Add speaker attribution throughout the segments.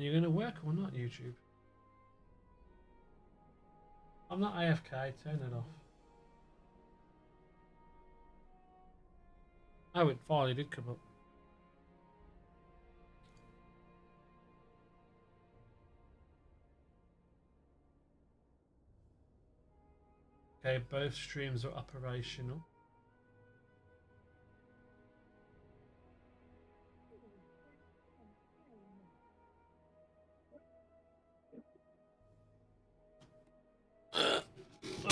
Speaker 1: Are you going to work or not, YouTube? I'm not AFK, turn it off. Oh, it finally did come up. Okay, both streams are operational.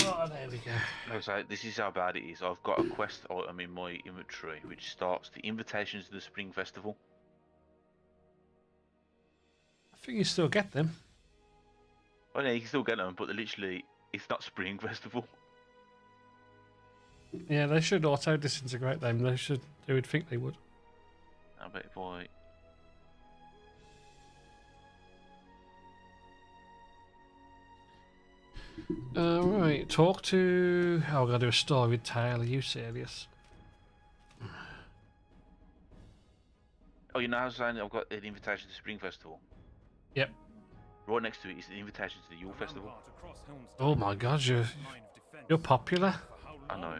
Speaker 1: Oh, there we go.
Speaker 2: So this is how bad it is. I've got a quest item in my inventory which starts the invitations to the Spring Festival.
Speaker 1: I think you still get them.
Speaker 2: Oh yeah, you can still get them, but they're literally, it's not Spring Festival.
Speaker 1: Yeah, they should auto disintegrate them. They would think they would.
Speaker 2: I bet if I...
Speaker 1: Right, talk to... Oh, I've got to do a story with Taylor. Are you serious?
Speaker 2: Oh, you know how I'm saying I've got an invitation to the Spring Festival?
Speaker 1: Yep.
Speaker 2: Right next to it is an invitation to the Yule Festival.
Speaker 1: Oh my god, you're popular.
Speaker 2: I know.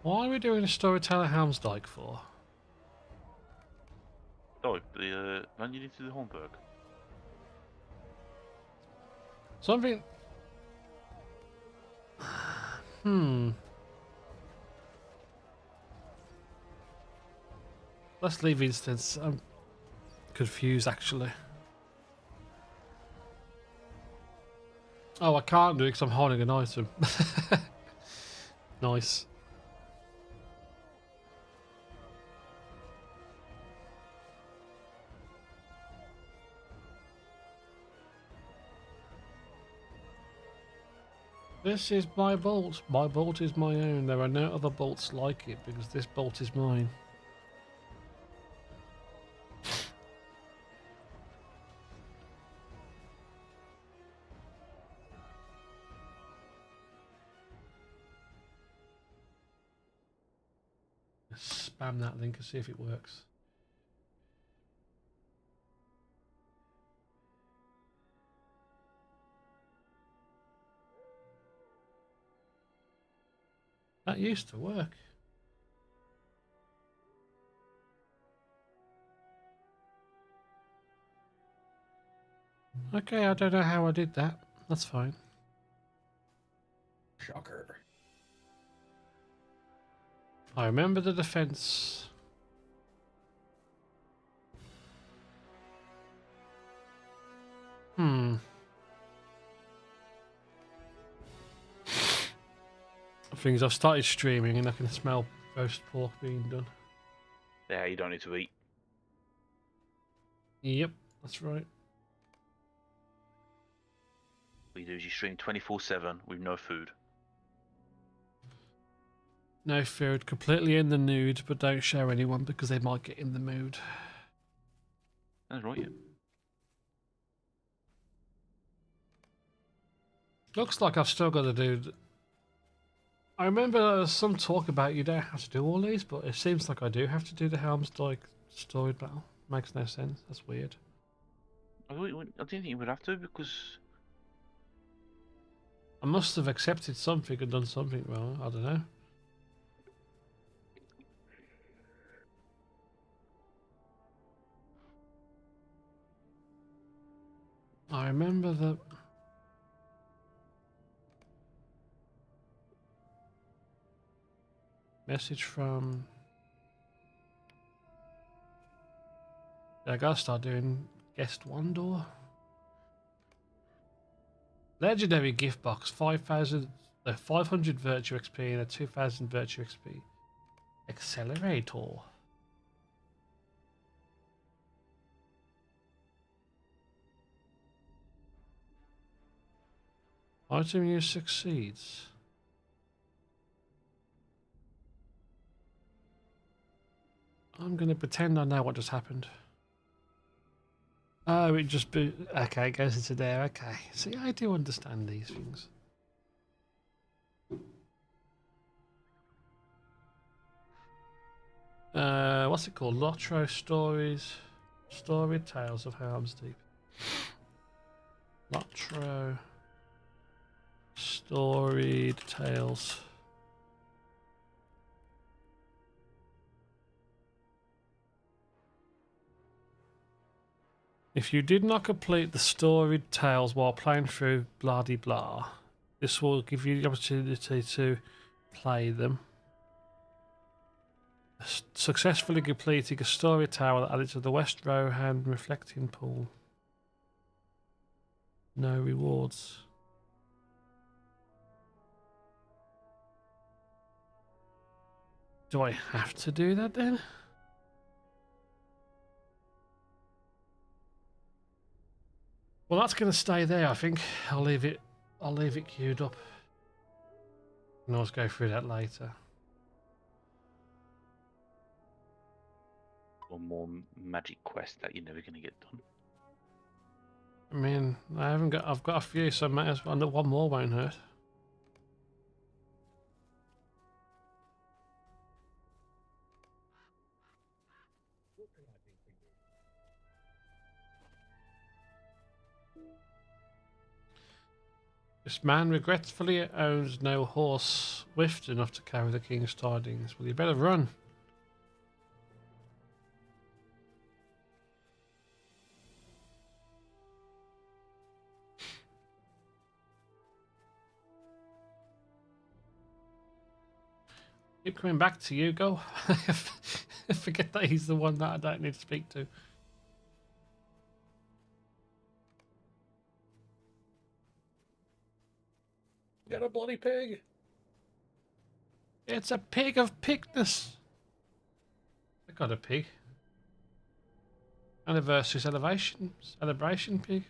Speaker 1: Why are we doing a storyteller Helmsdyke for?
Speaker 2: Oh, when you need to do the homework.
Speaker 1: Something... Let's leave instance. I'm confused, actually. Oh, I can't do it because I'm holding an item. Nice. This is my bolt. My bolt is my own. There are no other bolts like it because this bolt is mine. Spam that link and see if it works. That used to work. Okay, I don't know how I did that. That's fine.
Speaker 3: Shocker.
Speaker 1: I remember the defense. Things I've started streaming and I can smell roast pork being done.
Speaker 2: Yeah, you don't need to eat.
Speaker 1: Yep, that's right.
Speaker 2: What you do is you stream 24/7 with no food.
Speaker 1: No food, completely in the nude, but don't show anyone because they might get in the mood.
Speaker 2: That's right, yeah.
Speaker 1: Looks like I've still got to do... I remember some talk about you don't have to do all these, but it seems like I do have to do the Helmsdyke story battle. Makes no sense. That's weird.
Speaker 2: I didn't think you would have to because...
Speaker 1: I must have accepted something and done something wrong. I don't know. I remember that... Message from... I gotta start doing guest one door. Legendary gift box, 5,000, 500 virtue XP and a 2,000 virtue XP. Accelerator. Item use succeeds. I'm going to pretend I know what just happened. Oh, it just okay, it goes into there. Okay. See, I do understand these things. What's it called? LOTRO stories. Storied Tales of Helm's Deep. LOTRO. Storied Tales. If you did not complete the storied tales while playing through blah de blah, this will give you the opportunity to play them. Successfully completing a story tale added to the West Rohan reflecting pool. No rewards. Do I have to do that then? Well, that's going to stay there. I think I'll leave it queued up. And I'll go through that later.
Speaker 2: One more magic quest that you're never going to get done.
Speaker 1: I mean, I've got a few, so might as well. One more won't hurt. This man regretfully owns no horse swift enough to carry the king's tidings. Well, you better run. Keep coming back to you, go. Forget that he's the one that I don't need to speak to.
Speaker 3: Got a bloody pig.
Speaker 1: It's a pig of pigness. I got a pig. Anniversary celebration pig.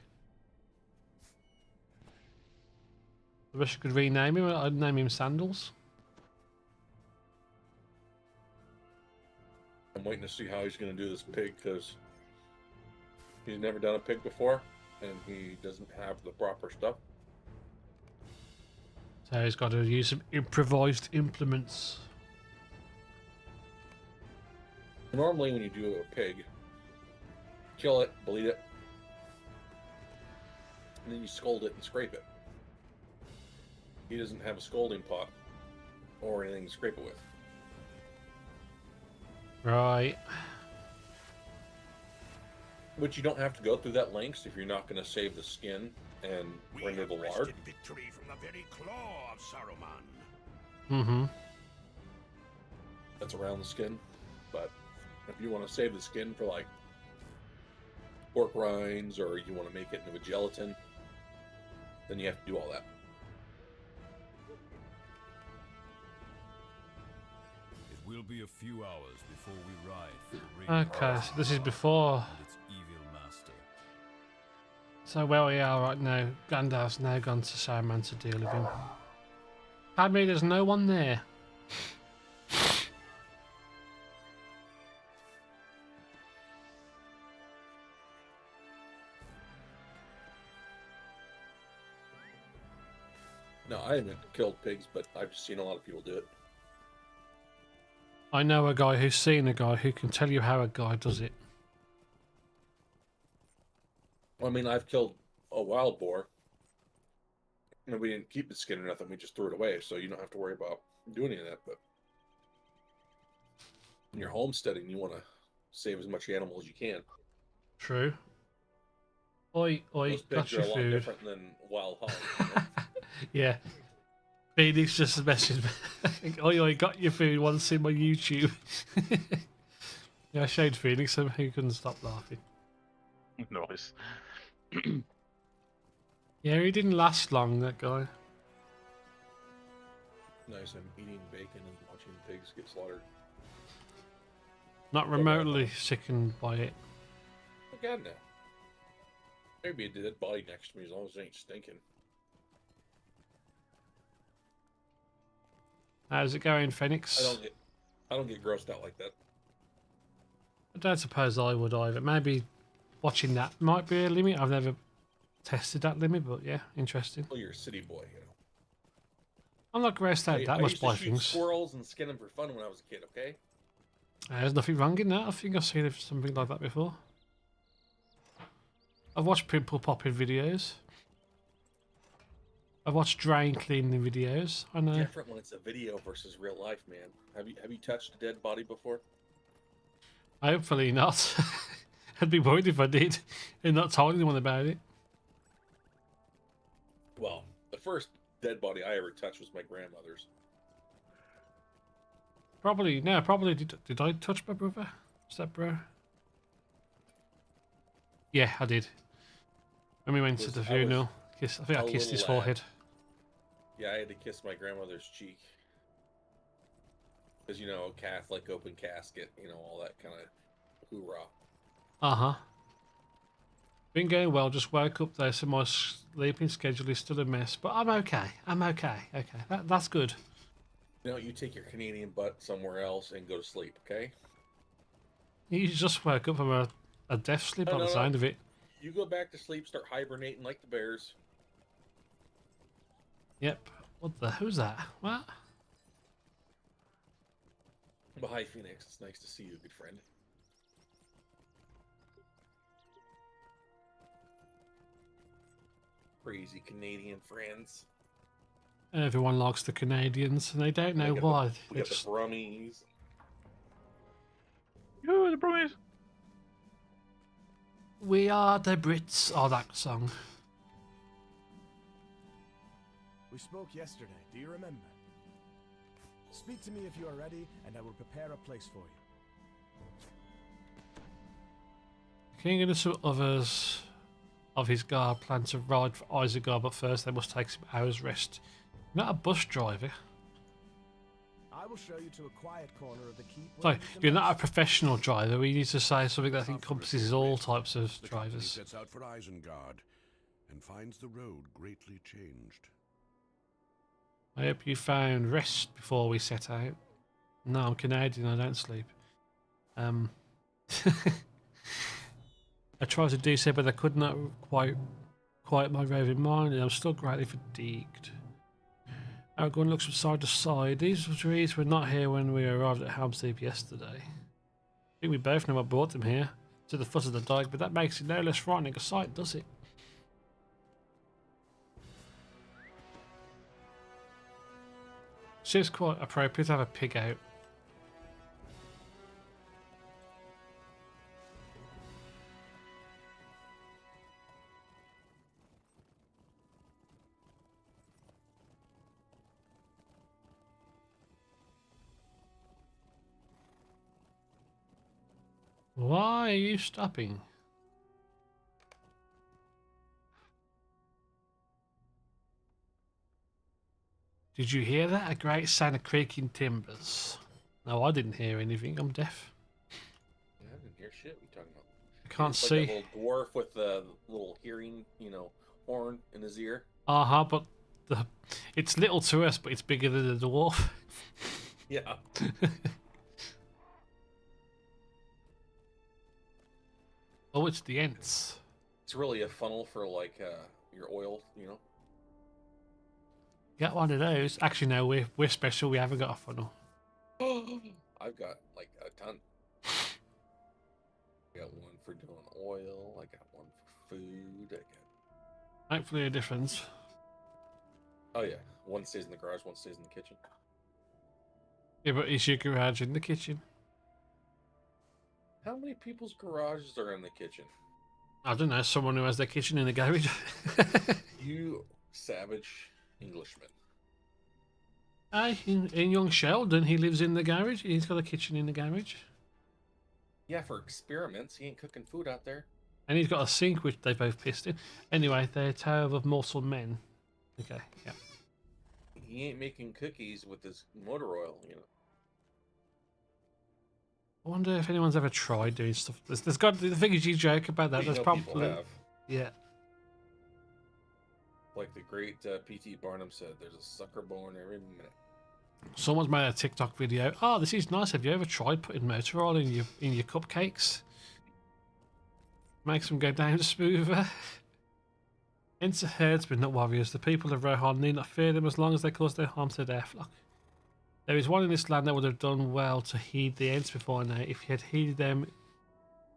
Speaker 1: I wish I could rename him. I'd name him Sandals.
Speaker 3: I'm waiting to see how he's going to do this pig because he's never done a pig before and he doesn't have the proper stuff.
Speaker 1: So he's got to use some improvised implements.
Speaker 3: Normally when you do a pig, kill it, bleed it, and then you scold it and scrape it. He doesn't have a scolding pot or anything to scrape it with.
Speaker 1: Right.
Speaker 3: But you don't have to go through that lengths if you're not going to save the skin and render the lard.
Speaker 4: Victory from the very claw of Saruman.
Speaker 1: Mm-hmm.
Speaker 3: That's around the skin. But if you want to save the skin for like pork rinds or you want to make it into a gelatin, then you have to do all that.
Speaker 4: It will be a few hours before we ride for the ring.
Speaker 1: Okay, so this is before.
Speaker 4: Its evil master.
Speaker 1: So where we are right now, Gandalf's now gone to Saruman to deal with him. Padme, there's no one there.
Speaker 3: No, I haven't killed pigs, but I've just seen a lot of people do it.
Speaker 1: I know a guy who's seen a guy who can tell you how a guy does it.
Speaker 3: I mean, I've killed a wild boar, and we didn't keep the skin or nothing. We just threw it away, so you don't have to worry about doing any of that. But when you're homesteading, you want to save as much animal as you can.
Speaker 1: True. Oi,
Speaker 3: Those
Speaker 1: got
Speaker 3: pigs
Speaker 1: your
Speaker 3: are a lot
Speaker 1: food.
Speaker 3: different than wild hogs. You know?
Speaker 1: Yeah. Phoenix just messaged me. Oi, got your food, want to see my YouTube. Yeah, I showed Phoenix and he couldn't stop laughing.
Speaker 2: Nice.
Speaker 1: Yeah, he didn't last long, that guy.
Speaker 3: Nice, I'm eating bacon and watching pigs get slaughtered.
Speaker 1: Not remotely sickened by it.
Speaker 3: Oh, God, no. Maybe a dead body next to me as long as it ain't stinking.
Speaker 1: How's it going, Phoenix?
Speaker 3: I don't get grossed out like that.
Speaker 1: I don't suppose I would either. Maybe watching that might be a limit. I've never tested that limit, but yeah, interesting.
Speaker 3: Well, you're a city boy, you know.
Speaker 1: I'm not grossed out that
Speaker 3: I
Speaker 1: much
Speaker 3: used to
Speaker 1: by
Speaker 3: shoot
Speaker 1: things.
Speaker 3: squirrels and skin them for fun when I was a kid, okay?
Speaker 1: There's nothing wrong in that. I think I've seen something like that before. I've watched pimple popping videos. I've watched drain cleaning videos. I know.
Speaker 3: Different when it's a video versus real life, man. Have you touched a dead body before?
Speaker 1: Hopefully not. I'd be worried if I did and not told anyone about it.
Speaker 3: Well, the first dead body I ever touched was my grandmother's.
Speaker 1: Probably, no, probably did I touch my brother? Step bro? Yeah, I did. When we went to the funeral, I think I kissed his forehead.
Speaker 3: Yeah, I had to kiss my grandmother's cheek. Because, you know, Catholic, open casket, you know, all that kind of hoorah.
Speaker 1: Uh-huh. Been going well, just woke up there, so my sleeping schedule is still a mess, but I'm okay. I'm okay. Okay, that's good.
Speaker 3: You know, you take your Canadian butt somewhere else and go to sleep, okay?
Speaker 1: You just woke up from a death sleep on the sound of it.
Speaker 3: You go back to sleep, start hibernating like the bears.
Speaker 1: Yep. Who's that? What?
Speaker 3: Well, hi, Phoenix. It's nice to see you, good friend. Crazy Canadian friends.
Speaker 1: Everyone likes the Canadians, and they don't know why.
Speaker 3: We got the Brummies.
Speaker 1: Oh, the Brummies. We are the Brits. Oh, that song.
Speaker 5: We spoke yesterday, do you remember? Speak to me if you are ready, and I will prepare a place for you.
Speaker 1: King and some others of his guard plan to ride for Isengard, but first they must take some hours rest. You're not a bus driver.
Speaker 5: I will show you to a quiet corner of the keep.
Speaker 1: Sorry, you're not a professional driver. We need to say something that encompasses all types of drivers.
Speaker 6: Sets out for Isengard and finds the road greatly changed.
Speaker 1: I hope you found rest before we set out. No, I'm Canadian, I don't sleep. I tried to do so, but I could not quite quiet my roving mind, and I'm still greatly fatigued. Aragorn looks from side to side. These trees were not here when we arrived at Helm's Deep yesterday. I think we both know what brought them here, to the foot of the dike, but that makes it no less frightening a sight, does it? Seems quite appropriate to have a pig out. Why are you stopping? Did you hear that? A great sound of creaking timbers. No, I didn't hear anything. I'm deaf.
Speaker 3: Yeah, I didn't hear shit. What are you talking about?
Speaker 1: I can't
Speaker 3: It's
Speaker 1: see.
Speaker 3: like a little dwarf with a little hearing, you know, horn in his ear.
Speaker 1: Uh-huh, but it's little to us, but it's bigger than the dwarf.
Speaker 3: Yeah.
Speaker 1: Oh, it's the Ents.
Speaker 3: It's really a funnel for like your oil, you know.
Speaker 1: Got one of those. Actually, no, we're special. We haven't got a funnel.
Speaker 3: I've got like a ton. I got one for doing oil. I got one for food. I got.
Speaker 1: Hopefully a difference.
Speaker 3: Oh yeah, one stays in the garage, one stays in the kitchen.
Speaker 1: Yeah, but is your garage in the kitchen?
Speaker 3: How many people's garages are in the kitchen?
Speaker 1: I don't know. Someone who has their kitchen in the garage.
Speaker 3: You savage Englishman.
Speaker 1: Aye, in young Sheldon, he lives in the garage. He's got a kitchen in the garage.
Speaker 3: Yeah, for experiments. He ain't cooking food out there.
Speaker 1: And he's got a sink, which they both pissed in. Anyway, they're a tale of mortal men. Okay, yeah.
Speaker 3: He ain't making cookies with his motor oil, you know.
Speaker 1: I wonder if anyone's ever tried doing stuff. There's got the thing is, you joke about that.
Speaker 3: You
Speaker 1: There's
Speaker 3: know people
Speaker 1: probably
Speaker 3: have.
Speaker 1: yeah.
Speaker 3: Like the great P.T. Barnum said, there's a sucker born every minute.
Speaker 1: Someone's made a TikTok video. Oh, this is nice. Have you ever tried putting motor oil in your cupcakes? Makes them go down smoother. Enter herdsmen, not warriors. The people of Rohan need not fear them as long as they cause no harm to their flock. There is one in this land that would have done well to heed the Ents before now. If he had heeded them,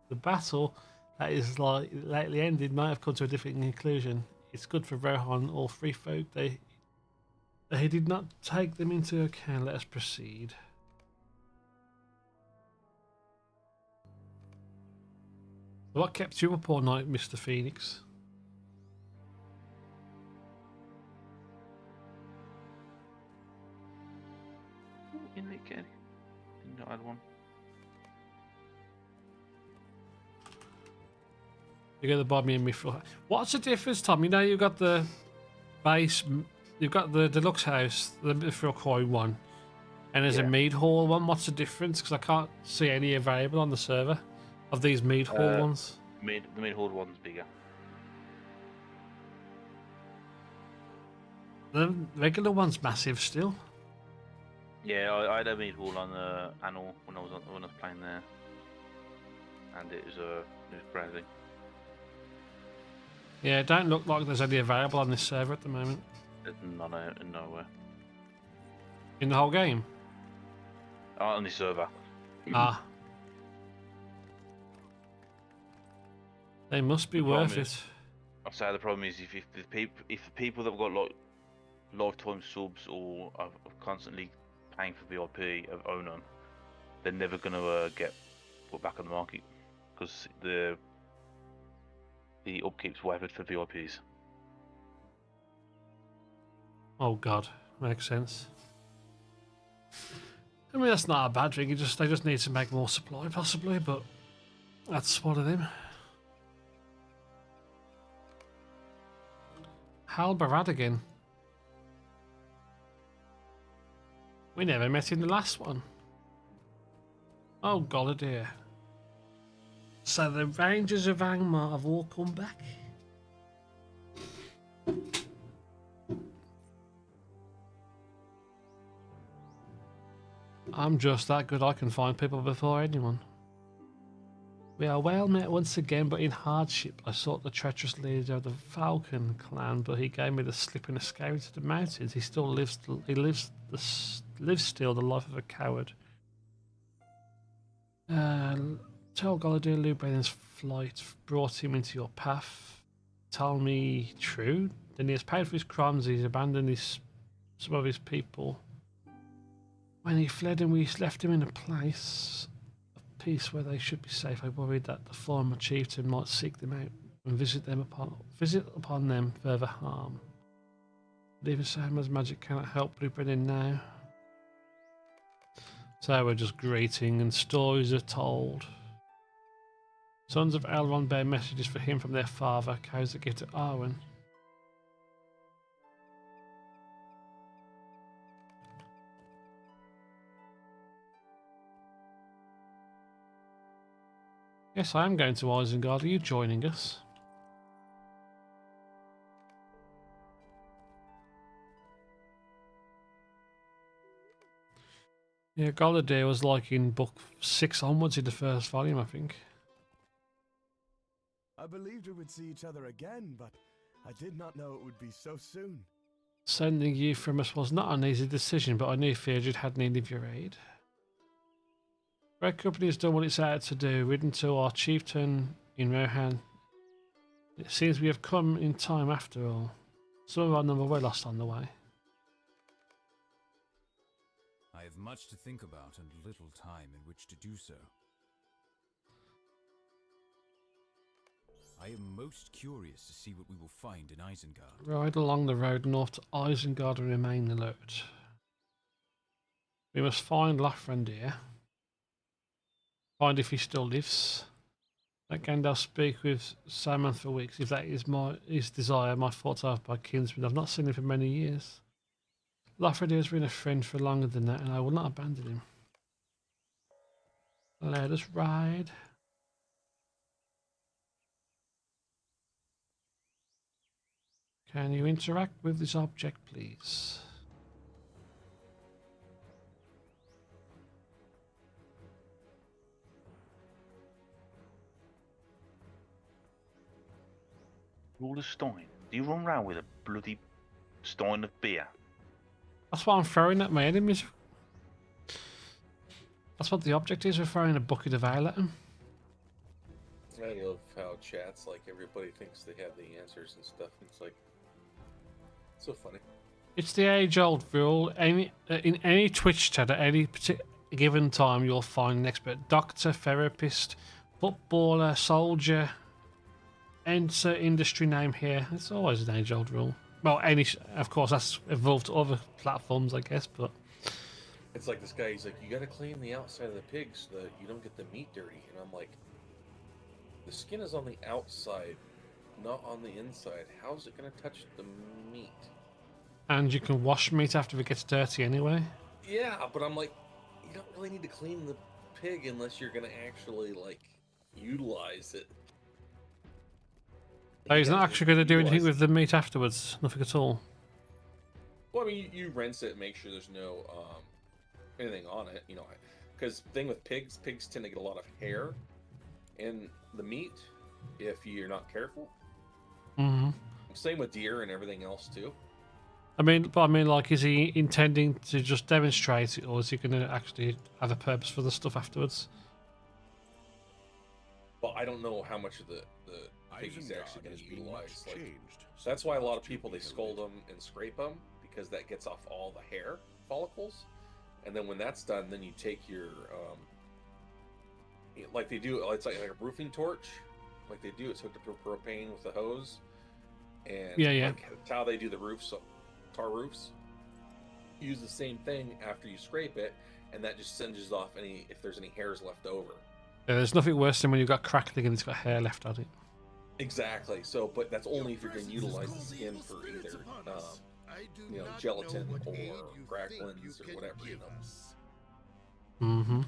Speaker 1: the battle that is like lately ended might have come to a different conclusion. It's good for Rohan or free folk. He did not take them into account. Let us proceed. What kept you up all night, Mr. Phoenix?
Speaker 2: In the can. No, I had one.
Speaker 1: You're gonna buy me and me for. What's the difference, Tom? You know you've got the base, you've got the deluxe house, the for coin one, and there's a mead hall one. What's the difference? Because I can't see any available on the server of these mead hall ones.
Speaker 2: The mid hall one's bigger.
Speaker 1: The regular one's massive still.
Speaker 2: Yeah, I had a mid hall on Annual when I was playing there, and it was browsing.
Speaker 1: Yeah, it don't look like there's any available on this server at the moment.
Speaker 2: There's none out in nowhere.
Speaker 1: In the whole game?
Speaker 2: On this server.
Speaker 1: Ah. They must be worth it.
Speaker 2: I say the problem is if the people that have got like lifetime subs or are constantly paying for VIP own them, they're never gonna get put back on the market because the upkeep's waived for VIPs.
Speaker 1: Oh god, makes sense. I mean that's not a bad thing. They just need to make more supply possibly, but that's one of them. Halbarad again. We never met in the last one. Oh god, dear. So the Rangers of Angmar have all come back. I'm just that good. I can find people before anyone. We are well met once again, but in hardship. I sought the treacherous leader of the Falcon clan, but he gave me the slip and escaped into the mountains. He still lives. He lives still the life of a coward. Tell Galadir Lubain's flight brought him into your path. Tell me true. Then he has paid for his crimes. He's abandoned some of his people. When he fled and we left him in a place of peace where they should be safe, I worried that the former chieftain might seek them out and visit upon them further harm. But even so, as magic cannot help Blue Brennan now. So we're just greeting and stories are told. Sons of Elrond bear messages for him from their father, carries the gift to Arwen. Yes, I am going to Isengard. Are you joining us? Yeah, Galadir was like in book 6 onwards in the first volume, I think.
Speaker 5: I believed we would see each other again, but I did not know it would be so soon.
Speaker 1: Sending you from us was not an easy decision, but I knew Theodred had need of your aid. Red Company has done what it's out to do, ridden to our chieftain in Rohan. It seems we have come in time after all. Some of our number were lost on the way.
Speaker 4: I have much to think about and little time in which to do so. I am most curious to see what we will find in Isengard.
Speaker 1: Ride along the road north to Isengard and remain alert. We must find Lafrendir. Find if he still lives. Let Gandalf speak with Saruman for weeks. If that is his desire, my thoughts are by kinsmen. I've not seen him for many years. Lafrendir has been a friend for longer than that, and I will not abandon him. Let us ride. Can you interact with this object, please?
Speaker 2: Ruler Stein. Do you run around with a bloody stein of beer?
Speaker 1: That's what I'm throwing at my enemies. That's what the object is. We're throwing a bucket of ale at them.
Speaker 3: I love how chats like everybody thinks they have the answers and stuff. It's like so funny.
Speaker 1: It's the age-old rule. In any Twitch chat at any given time, you'll find an expert doctor, therapist, footballer, soldier. Enter industry name here. It's always an age-old rule. Well, of course, that's evolved to other platforms, I guess, but
Speaker 3: It's like this guy. He's like, you got to clean the outside of the pig so that you don't get the meat dirty. And I'm like, the skin is on the outside, not on the inside. How's it going to touch the meat?
Speaker 1: and you can wash meat after it gets dirty anyway.
Speaker 3: Yeah, but I'm like, you don't really need to clean the pig unless you're going to actually like utilize it.
Speaker 1: So he's not actually going to do anything
Speaker 3: utilize
Speaker 1: with the meat afterwards. Nothing at all.
Speaker 3: Well, I mean, you rinse it, make sure there's no anything on it, you know, because the thing with pigs tend to get a lot of hair in the meat if you're not careful.
Speaker 1: Mm-hmm.
Speaker 3: Same with deer and everything else too.
Speaker 1: I mean, like, is he intending to just demonstrate it, or is he going to actually have a purpose for the stuff afterwards?
Speaker 3: But I don't know how much of the pig he's
Speaker 6: Isengard
Speaker 3: actually going
Speaker 6: has
Speaker 3: to
Speaker 6: been
Speaker 3: utilize.
Speaker 6: much
Speaker 3: Like,
Speaker 6: changed
Speaker 3: that's why a lot of
Speaker 6: since
Speaker 3: people they
Speaker 6: Dulayne
Speaker 3: scold
Speaker 6: lived.
Speaker 3: them and scrape them because that gets off all the hair follicles, and then when that's done, then you take your like they do. It's like a roofing torch, like they do. It's hooked up to propane with a hose, and
Speaker 1: Yeah.
Speaker 3: like, that's how they do the roofs, tar roofs. Use the same thing after you scrape it, and that just singes off any if there's any hairs left over.
Speaker 1: Yeah, there's nothing worse than when you've got crackling and it's got hair left on it.
Speaker 3: Exactly. So, but that's only if you're going to utilize the skin for either, you know, gelatin or cracklins or whatever, you know.
Speaker 1: Mm-hmm.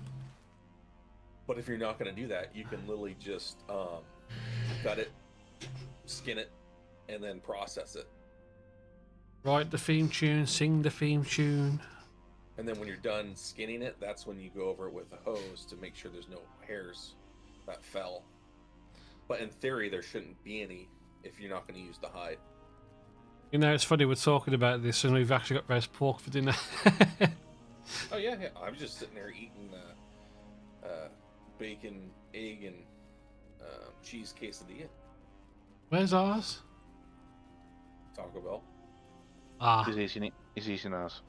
Speaker 3: But if you're not going to do that, you can literally just cut it, skin it, and then process it.
Speaker 1: Write the theme tune, sing the theme tune.
Speaker 3: And then when you're done skinning it, that's when you go over it with a hose to make sure there's no hairs that fell. But in theory, there shouldn't be any if you're not going to use the hide.
Speaker 1: You know, it's funny we're talking about this and we've actually got roast pork for dinner.
Speaker 3: Oh yeah. I was just sitting there eating bacon, egg, and cheese quesadilla.
Speaker 1: Where's ours?
Speaker 3: Taco Bell.
Speaker 1: Ah,
Speaker 2: He's eating it. He's eating ours.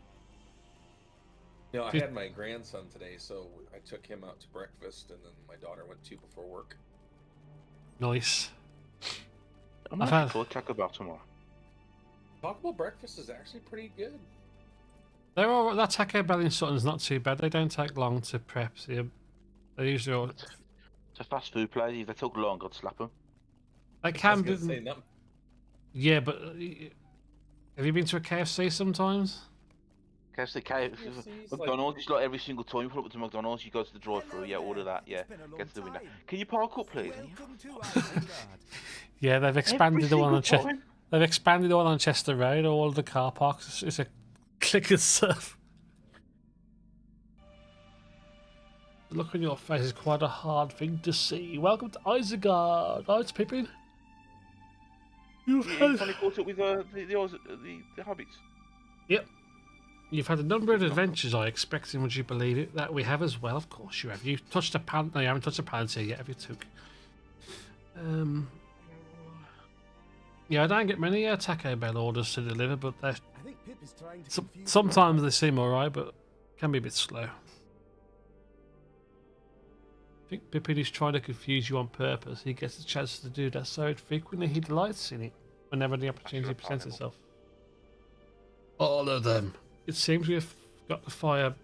Speaker 3: No, I
Speaker 1: Did-
Speaker 3: had my grandson today, so I took him out to breakfast, and then my daughter went too before work.
Speaker 1: nice.
Speaker 2: I'm
Speaker 1: I've
Speaker 2: looking
Speaker 1: had-
Speaker 2: for Taco Bell tomorrow.
Speaker 3: Taco Bell breakfast is actually pretty good.
Speaker 1: They're all, that Taco Bell in Sutton's not too bad. They don't take long to prep. So they're usually all,
Speaker 2: It's a fast food place. If they took long, I'd slap them.
Speaker 1: they
Speaker 3: I was
Speaker 1: can
Speaker 3: gonna
Speaker 1: be.
Speaker 3: say nothing.
Speaker 1: Yeah, but have you been to a KFC sometimes?
Speaker 2: KFC,
Speaker 3: KFC's like-
Speaker 2: McDonald's, it's like every single time you pull up to McDonald's, you go to the drive-through, yeah, order that, yeah, get to the window. Can you park up, please?
Speaker 5: Welcome to Isengard.
Speaker 1: Yeah, they've expanded the one on
Speaker 2: single time.
Speaker 1: They've expanded the one on Chester Road. All of the car parks. It's a click and surf. The look on your face is quite a hard thing to see. Welcome to Isengard. Oh, it's Pippin. You've
Speaker 2: You
Speaker 1: had,
Speaker 2: finally caught up with the Hobbits.
Speaker 1: yep. You've had a number of adventures, I expect, and would you believe it, that we have as well. Of course you have. You've touched a pan. No, you haven't touched a Palantir yet, have you, Took? Yeah, I don't get many Taco Bell orders to deliver, but they're,
Speaker 5: I think Pip is trying to confuse
Speaker 1: sometimes
Speaker 5: you.
Speaker 1: they seem alright, but can be a bit slow. I think Pippin is trying to confuse you on purpose. He gets a chance to do that so frequently he delights in it whenever the opportunity presents itself. All of them. It seems we have got the fire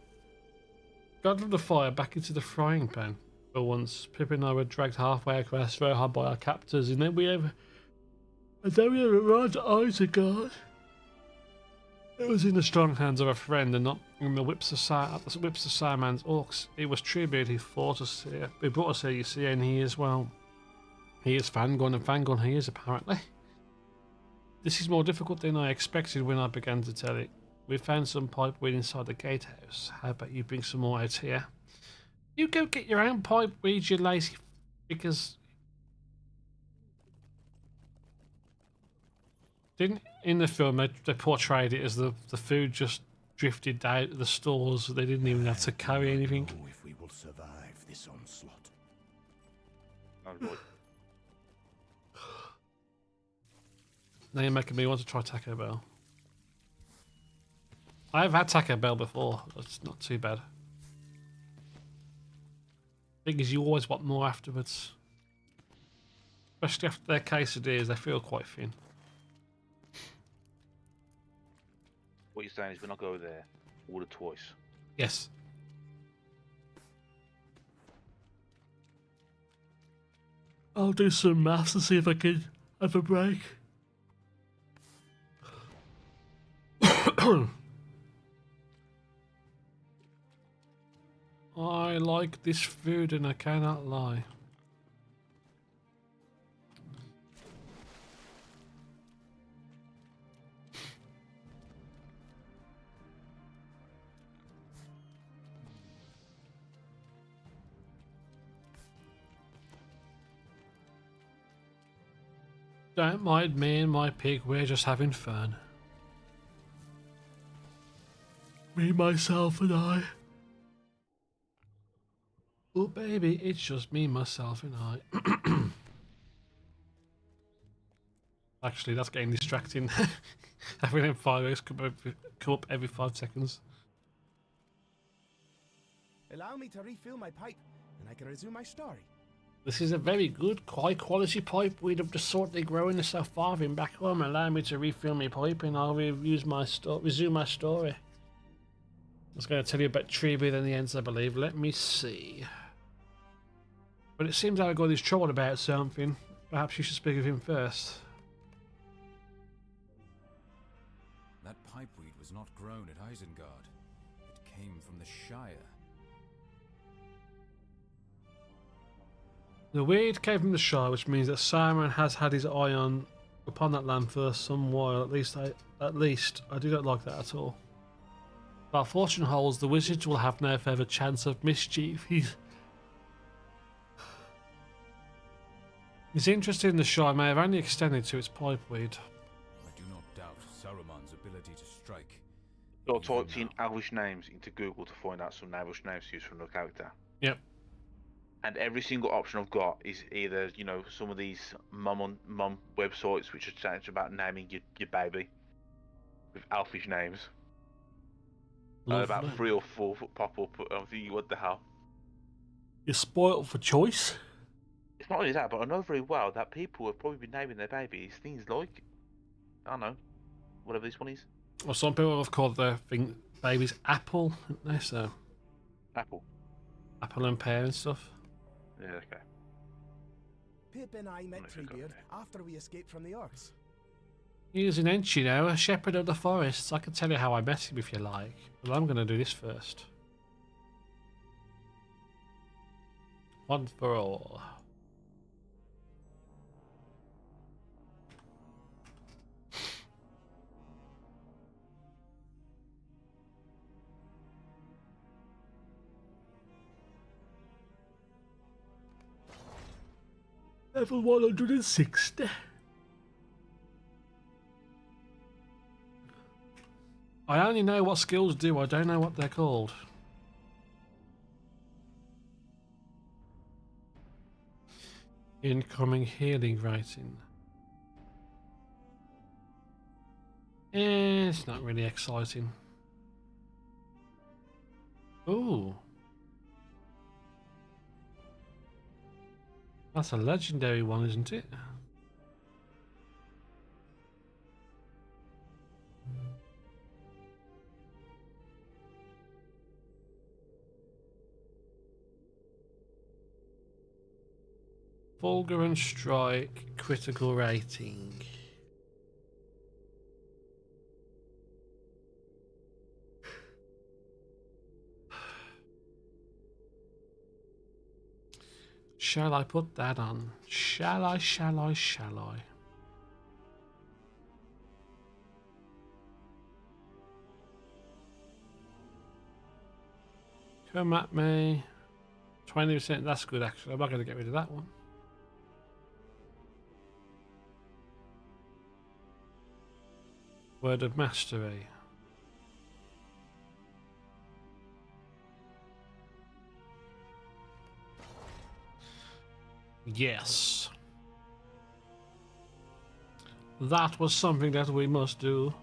Speaker 1: back into the frying pan. For once, Pippin and I were dragged halfway across Rohan by our captors, and then we arrived at Isengard. It was in the strong hands of a friend and not in the whips of Saruman's orcs. It was Tribute who brought us here, you see, and he is, well, he is Fangorn, and Fangorn he is, apparently. This is more difficult than I expected when I began to tell it. We found some pipeweed inside the gatehouse. How about you bring some more out here? You go get your own pipeweed, you lazy because didn't in the film they portrayed it as the food just drifted out of the stores. They didn't even have to carry anything.
Speaker 6: Know if we will survive this onslaught.
Speaker 2: Oh, boy.
Speaker 1: Now you're making me want to try Taco Bell. I have had Taco Bell before. It's not too bad. Thing is, you always want more afterwards. Especially after their quesadillas, they feel quite thin.
Speaker 2: What you're saying is when I go there, order twice.
Speaker 1: Yes. I'll do some maths and see if I can have a break. I like this food and I cannot lie. Don't mind me and my pig, we're just having fun. Me, myself and I. Oh baby, it's just me, myself and I. Actually, that's getting distracting. Having them fireworks come up every 5 seconds.
Speaker 5: Allow me to refill my pipe, and I can resume my story.
Speaker 1: This is a very good, high quality pipe weed of the sort they grow in the South Farthing back home. Allow me to refill my pipe and I'll resume my story. I was going to tell you about tree breathing the ends, I believe. Let me see. But it seems I got his trouble about something. Perhaps you should speak of him first.
Speaker 4: That pipeweed was not grown at Isengard. It came from the Shire.
Speaker 1: The weed came from the Shire, which means that Simon has had his eye upon that land for some while. At least I do not like that at all. But fortune holds the wizards will have no further chance of mischief. His interest in the Shire may have only extended to its pipeweed.
Speaker 4: I do not doubt Saruman's ability to strike.
Speaker 2: So I typed in Elvish names into Google to find out some Elvish names to use from the character.
Speaker 1: Yep.
Speaker 2: And every single option I've got is either, you know, some of these mum websites which are saying about naming your baby with Elfish names. About 3 or 4 pop up. I'm thinking, what the hell?
Speaker 1: You're spoiled for choice.
Speaker 2: It's not only that, but I know very well that people have probably been naming their babies things like, I don't know, whatever this one is.
Speaker 1: Well, some people have called their babies Apple, haven't they? So
Speaker 2: Apple.
Speaker 1: Apple and pear and stuff.
Speaker 2: Yeah, okay.
Speaker 5: Pip and I met
Speaker 2: I forgot
Speaker 5: Treebeard
Speaker 2: that.
Speaker 5: after we escaped from the orcs.
Speaker 1: He's an inch, you know, a shepherd of the forests. I can tell you how I met him if you like. But I'm going to do this first. One for all. Level 160. I only know what skills do, I don't know what they're called. Incoming healing rating. It's not really exciting. Ooh. That's a legendary one, isn't it? Fulgurant Strike critical rating. Shall I put that on? Shall I? Come at me. 20%, that's good actually. I'm not going to get rid of that one. Word of Mastery. Yes. That was something that we must do.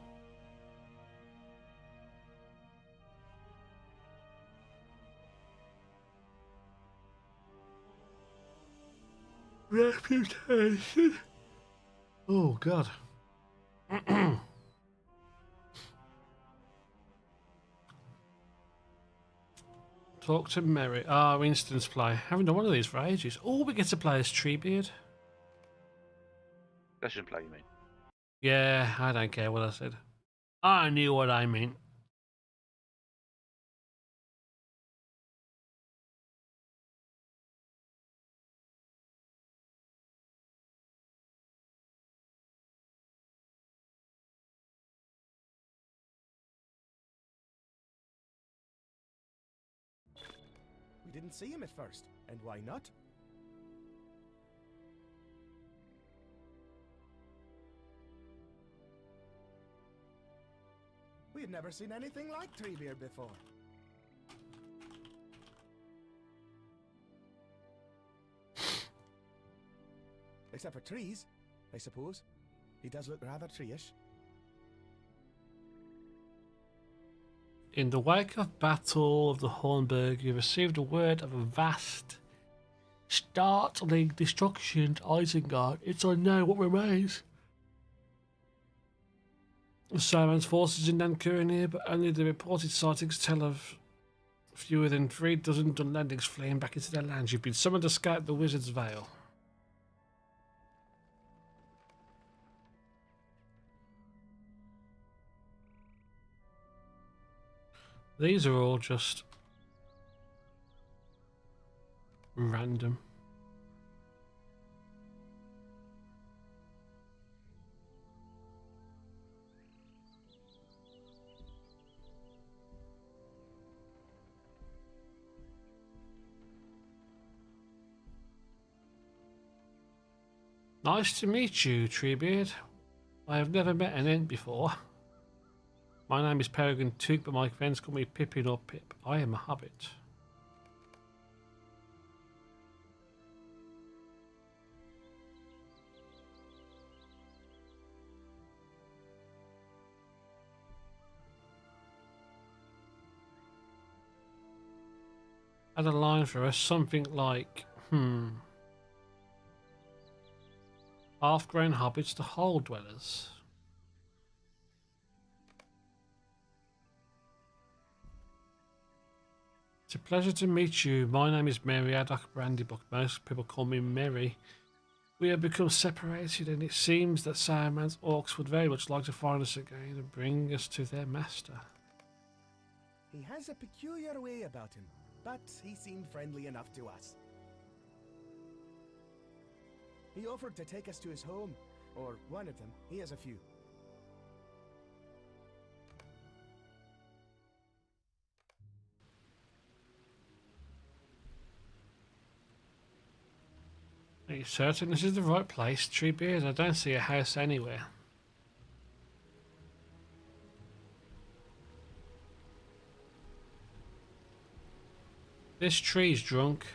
Speaker 1: Reputation. Oh God. Talk to Mary. Ah, instance play. Haven't done one of these for ages. Oh, we get to play as Treebeard.
Speaker 2: Session play, you mean?
Speaker 1: Yeah, I don't care what I said. I knew what I meant.
Speaker 5: We didn't see him at first, and why not? We had never seen anything like Treebeard before. Except for trees, I suppose. He does look rather treeish.
Speaker 1: In the wake of Battle of the Hornburg, you received a word of a vast, startling destruction to Isengard. It's unknown what remains. Sauron's forces in Nankur are near, but only the reported sightings tell of fewer than 3 dozen Dunlendings fleeing back into their lands. You've been summoned to scout the Wizard's Vale. These are all just random. Nice to meet you, Treebeard. I have never met an Ent before. My name is Peregrine Took, but my friends call me Pippin or Pip. I am a hobbit. Add a line for us, something like, half-grown hobbits to hole dwellers. It's a pleasure to meet you. My name is Mary Addock Brandybuck. Most people call me Mary. We have become separated, and it seems that Saruman's orcs would very much like to find us again and bring us to their master.
Speaker 5: He has a peculiar way about him, but he seemed friendly enough to us. He offered to take us to his home, or one of them. He has a few.
Speaker 1: Are you certain this is the right place, Treebeard? I don't see a house anywhere. This tree's drunk.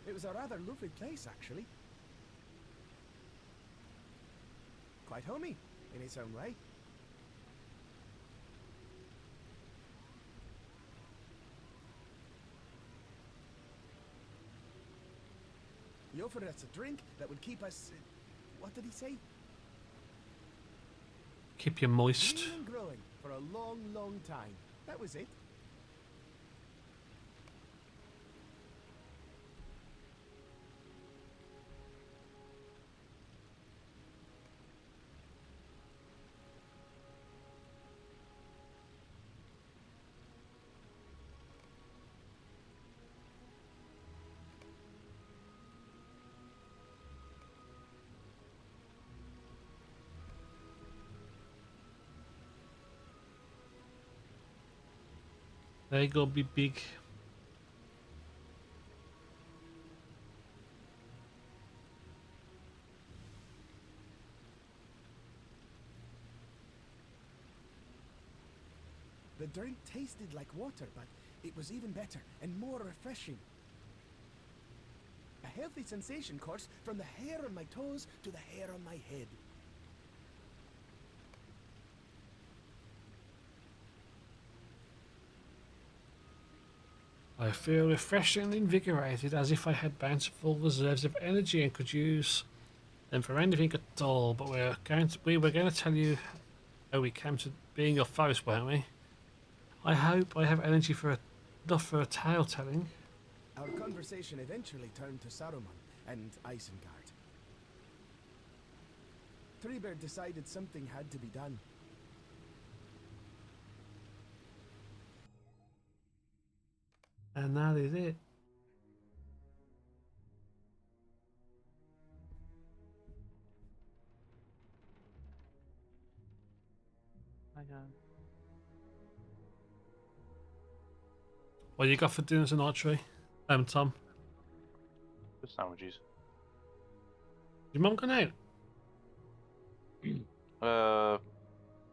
Speaker 5: It was a rather lovely place, actually. Quite homey, in its own way. He offered us a drink that would keep us... what did he say?
Speaker 1: Keep you moist.
Speaker 5: Green and growing for a long, long time. That was it.
Speaker 1: They go be big.
Speaker 5: The drink tasted like water, but it was even better and more refreshing. A healthy sensation course from the hair on my toes to the hair on my head.
Speaker 1: I feel refreshed and invigorated, as if I had bountiful reserves of energy and could use them for anything at all. But we were going to tell you how we came to being your foes, weren't we? I hope I have energy for enough for a tale telling.
Speaker 5: Our conversation eventually turned to Saruman and Isengard. Treebeard decided something had to be done.
Speaker 1: And that is it.
Speaker 2: Hang on.
Speaker 1: What you got for dinner tonight, Tree? Tom?
Speaker 2: The sandwiches.
Speaker 1: Your mum gone out?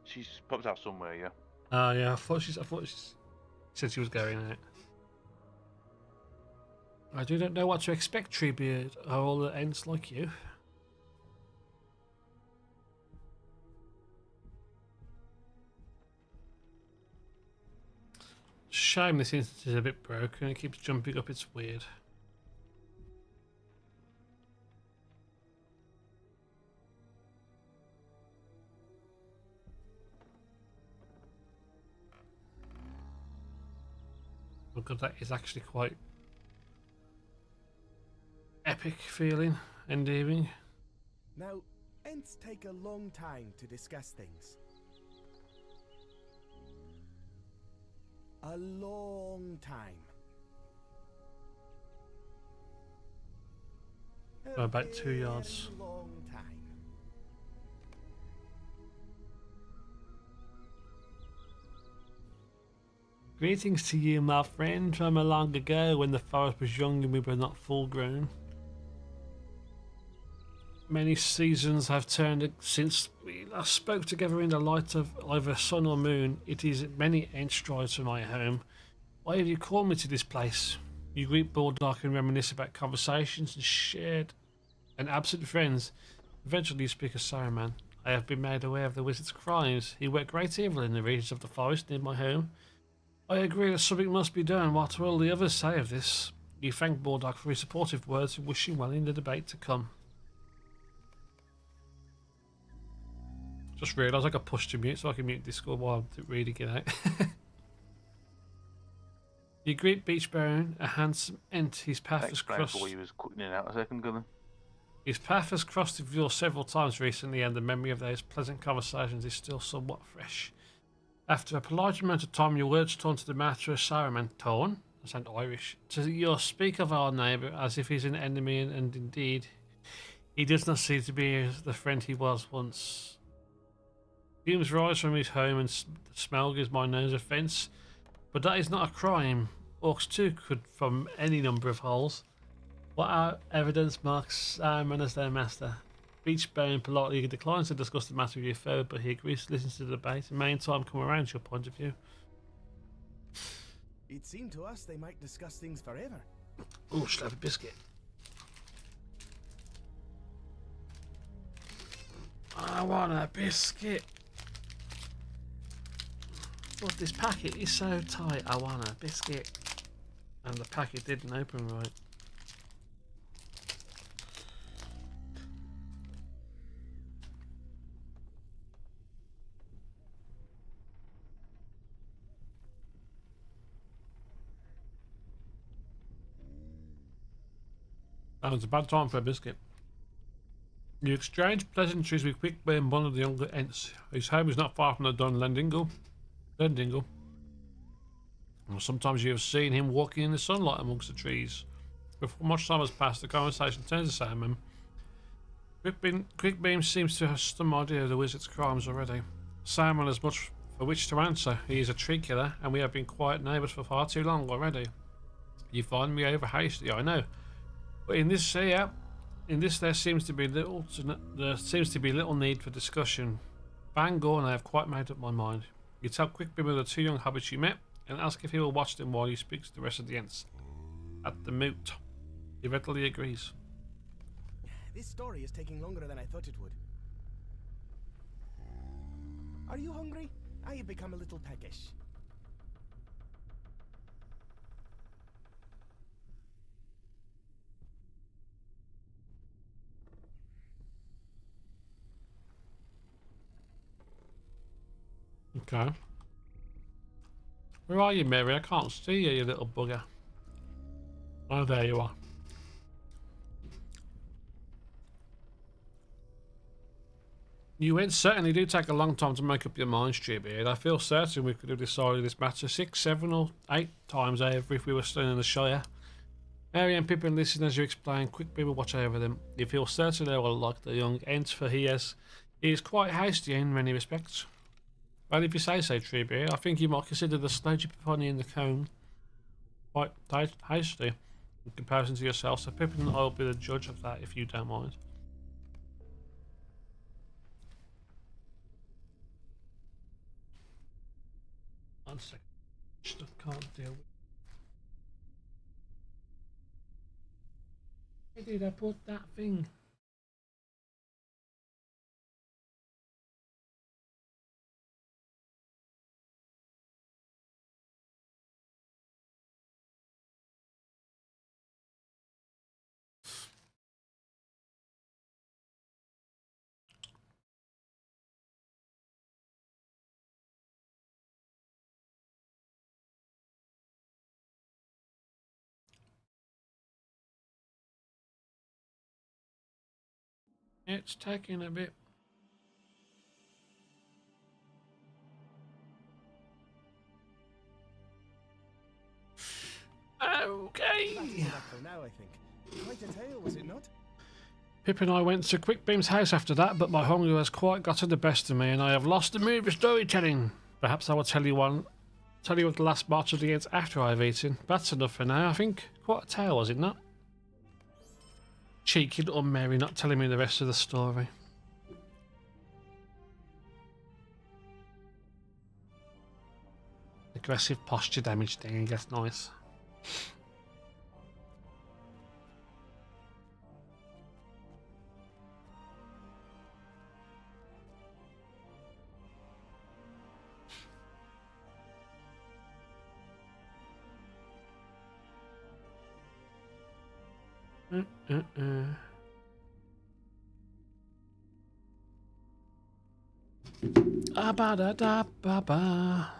Speaker 2: She's popped out somewhere, yeah.
Speaker 1: Oh yeah, I thought she said she was going out. I do not know what to expect, Treebeard. Are all the Ents like you? Shame this instance is a bit broken. It keeps jumping up. It's weird. Look at that. Is actually quite epic feeling, endearing.
Speaker 5: Now, Ents take a long time to discuss things. A long time.
Speaker 1: About 2 yards.
Speaker 5: Very long time.
Speaker 1: Greetings to you, my friend, from a long ago when the forest was young and we were not full grown. Many seasons have turned since we last spoke together in the light of either sun or moon. It is many Ents strides from my home. Why have you called me to this place? You greet Bulldog and reminisce about conversations and shared and absent friends. Eventually you speak of Saruman. I have been made aware of the wizard's crimes. He worked great evil in the regions of the forest near my home. I agree that something must be done. What will the others say of this? You thank Bulldog for his supportive words and wish him well in the debate to come. Just realised I got pushed to mute so I can mute Discord while I'm reading it out. You greet Beachbone, a handsome Ent. His path has crossed.
Speaker 2: Before you was cutting it out a second ago.
Speaker 1: His path has crossed with yours several times recently, and the memory of those pleasant conversations is still somewhat fresh. After a polite amount of time, your words turn to the matter of Saruman. Torn? I sound Irish. To your speak of our neighbour as if he's an enemy, and indeed, he does not seem to be the friend he was once. Fumes rise from his home and the smell gives my nose offence, but that is not a crime. Orcs too could from any number of holes. What evidence marks Saruman as their master? Beachbone politely declines to discuss the matter with your foe, but he agrees to listen to the debate and may in time come around to your point of view.
Speaker 5: It seemed to us they might discuss things forever.
Speaker 1: Oh, should I have a biscuit? I want a biscuit. But this packet is so tight, I want a biscuit. And the packet didn't open right. That was a bad time for a biscuit. You exchange pleasantries with Quickburn, one of the younger Ents. His home is not far from the Dun Lendingle. Sometimes you have seen him walking in the sunlight amongst the trees. Before much time has passed, the conversation turns to Saruman. Quickbeam seems to have some idea of the wizard's crimes already. Saruman has much for which to answer. He is a tree killer, and we have been quiet neighbours for far too long already. You find me over hasty, I know. But in this there seems to be little need for discussion. Bangor and I have quite made up my mind. You tell Quickbeam of the two young hobbits you met and ask if he will watch them while you speak to the rest of the Ents at the moot. He readily agrees.
Speaker 5: This story is taking longer than I thought it would. Are you hungry? I have become a little peckish.
Speaker 1: Okay. Where are you, Mary? I can't see you, you little bugger. Oh, there you are. You Ents certainly do take a long time to make up your mind, Stewbeard. I feel certain we could have decided this matter 6, 7 or 8 times over if we were still in the Shire. Mary and Pippin listen as you explain. Quickbeam will watch over them. You feel certain they will like the young Ent, for he is quite hasty in many respects. Well, if you say so, Treebeard, I think you might consider the sludgy pony in the cone quite hasty in comparison to yourself, so Pippin and I will be the judge of that if you don't mind. One second. Just can't deal with. Where did I put that thing? It's taking a bit. Okay.
Speaker 5: That's enough for now, I think. Quite a tale, was it not?
Speaker 1: Pip and I went to Quickbeam's house after that, but my hunger has quite gotten the best of me, and I have lost the mood of storytelling. Perhaps I will tell you of the last march of the Ents after I have eaten. That's enough for now, I think. Quite a tale, was it not? Cheeky little Mary not telling me the rest of the story. Aggressive posture damage thing, that's nice. Ba da da ba ba.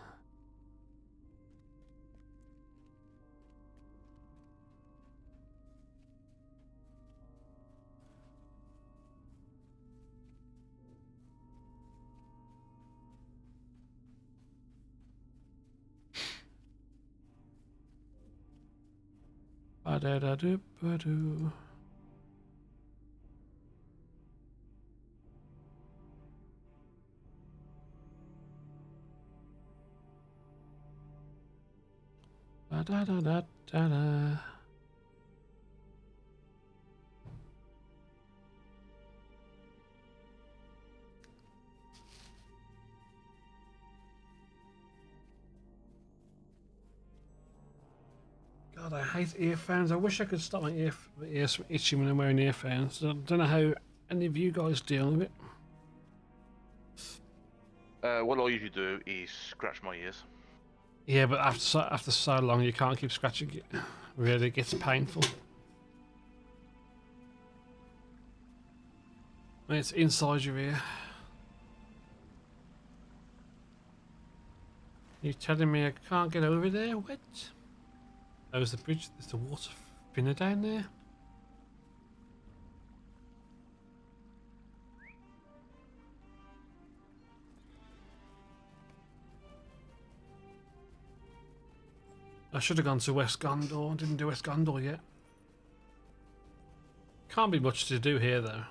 Speaker 1: Ba da da do ba do. Ba da da da da da. God, I hate earphones. I wish I could stop my ears from itching when I'm wearing earphones. I don't know how any of you guys deal with it.
Speaker 2: What I usually do is scratch my ears.
Speaker 1: Yeah, but after so long, you can't keep scratching it. Really gets painful. When it's inside your ear. You're telling me I can't get over there? What? Oh, there's the bridge. There's the water spinner down there. I should have gone to West Gondor. Didn't do West Gondor yet. Can't be much to do here though.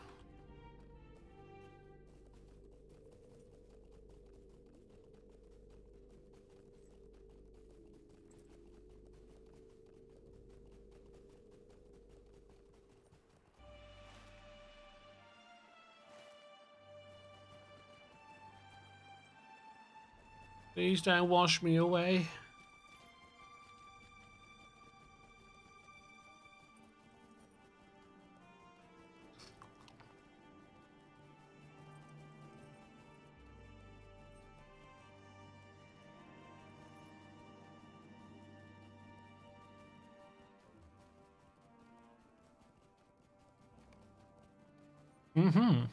Speaker 1: Please don't wash me away. Mm-hmm.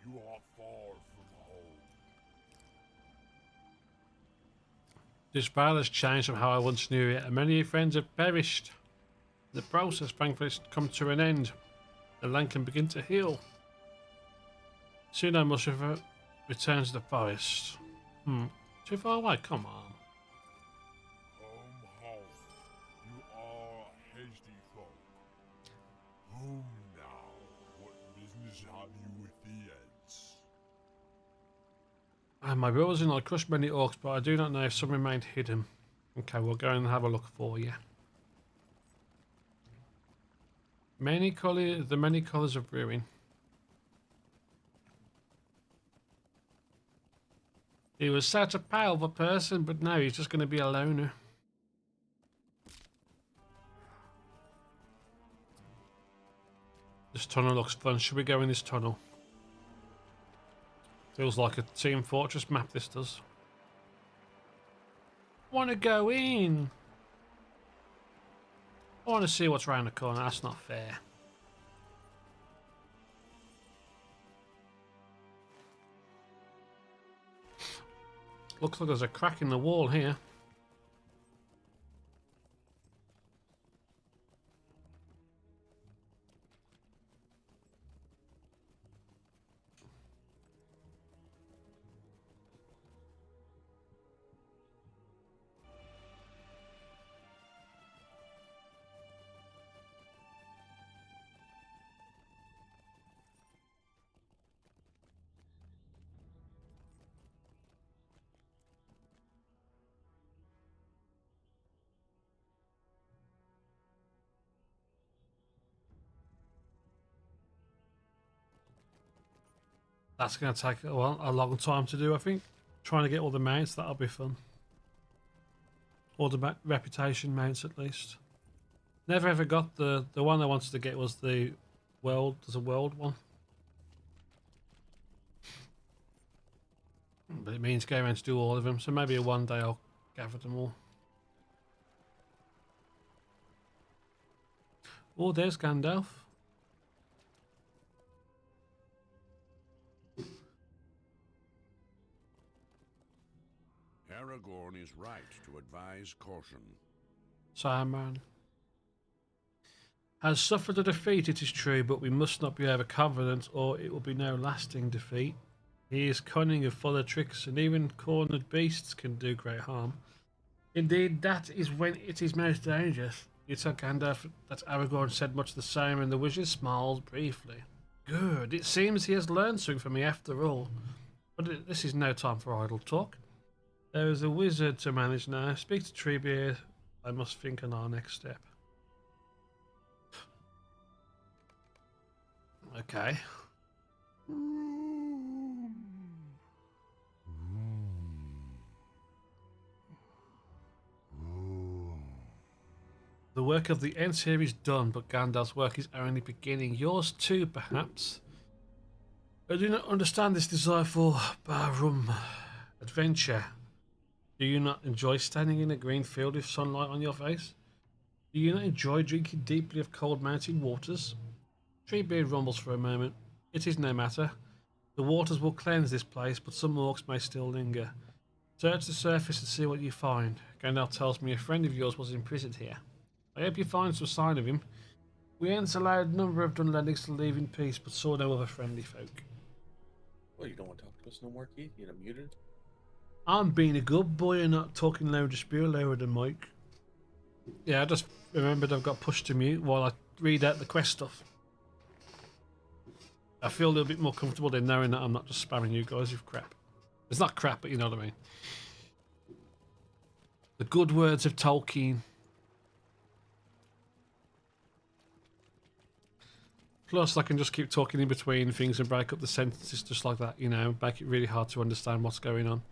Speaker 6: You are far from home.
Speaker 1: This battle has changed from how I once knew it, and many friends have perished. The process, thankfully, has come to an end. The land can begin to heal. Soon I must return to the forest. Too far away? Come on.
Speaker 6: Home. You are a hasty folk. Home now. What business have you with the Eds?
Speaker 1: My brothers and I crushed many orcs, but I do not know if some remained hidden. Okay, we'll go and have a look for you. The many colours of ruin. He was such a powerful person, but now he's just going to be a loner. This tunnel looks fun. Should we go in this tunnel? Feels like a Team Fortress map, this does. Want to go in? I want to see what's around the corner. That's not fair. Looks like there's a crack in the wall here. That's going to take a long time to do, I think. Trying to get all the mounts, that'll be fun. All the reputation mounts, at least. Never ever got the one I wanted to get was the world. There's a world one. But it means going around to do all of them, so maybe one day I'll gather them all. Oh, there's Gandalf.
Speaker 6: Aragorn is right to advise caution.
Speaker 1: Saruman has suffered a defeat, it is true, but we must not be overconfident or it will be no lasting defeat. He is cunning and full of tricks, and even cornered beasts can do great harm. Indeed, that is when it is most dangerous. You tell Gandalf that Aragorn said much the same, and the wizard smiled briefly. Good, it seems he has learned something from me after all. But this is no time for idle talk. There is a wizard to manage now. Speak to Treebeard. I must think on our next step. Okay. The work of the Ents here is done, but Gandalf's work is only beginning. Yours too, perhaps. I do not understand this desire for Barum adventure. Do you not enjoy standing in a green field with sunlight on your face? Do you not enjoy drinking deeply of cold mountain waters? Treebeard rumbles for a moment. It is no matter. The waters will cleanse this place, but some orcs may still linger. Search the surface and see what you find. Gandalf tells me a friend of yours was imprisoned here. I hope you find some sign of him. We Ents allowed a number of Dulaynes to leave in peace, but saw no other friendly folk.
Speaker 3: Well, you don't want to talk to us no more, Keith? You're muted?
Speaker 1: I'm being a good boy and not talking loud, just be lower than Mike. Yeah, I just remembered I've got pushed to mute while I read out the quest stuff. I feel a little bit more comfortable then knowing that I'm not just spamming you guys with crap. It's not crap, but you know what I mean. The good words of Tolkien. Plus, I can just keep talking in between things and break up the sentences just like that, you know, make it really hard to understand what's going on.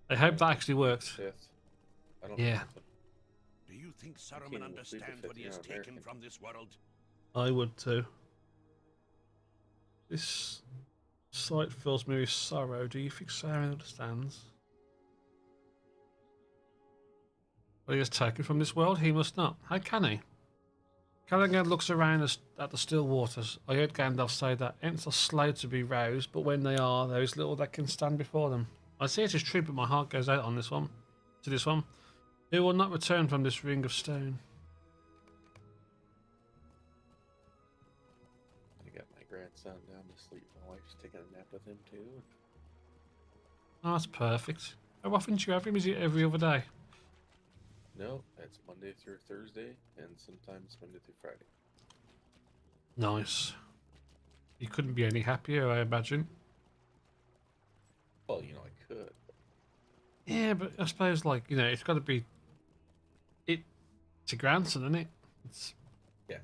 Speaker 1: I hope that actually worked.
Speaker 3: Fifth. I don't
Speaker 1: Yeah.
Speaker 3: know.
Speaker 7: Do you think
Speaker 3: King
Speaker 7: Saruman
Speaker 3: will be the
Speaker 7: understands what he has
Speaker 3: fifth,
Speaker 7: taken
Speaker 3: American.
Speaker 7: from this world?
Speaker 1: I would too. This sight fills me with sorrow. Do you think Sauron understands? What he has taken from this world? He must not. How can he? Callaghan looks around at the still waters. I heard Gandalf say that Ents are slow to be roused, but when they are, there is little that can stand before them. I see it is true, but my heart goes out on this one. To this one. Who will not return from this ring of stone?
Speaker 3: I got my grandson down to sleep. My wife's taking a nap with him too.
Speaker 1: Oh, that's perfect. How often do you have him? Is it every other day?
Speaker 3: No, it's Monday through Thursday, and sometimes Monday through Friday.
Speaker 1: Nice. You couldn't be any happier, I imagine.
Speaker 3: Well, you know, I could.
Speaker 1: Yeah, but I suppose, like, you know, it's got to be... It's a grandson, isn't it? It's...
Speaker 3: Yeah.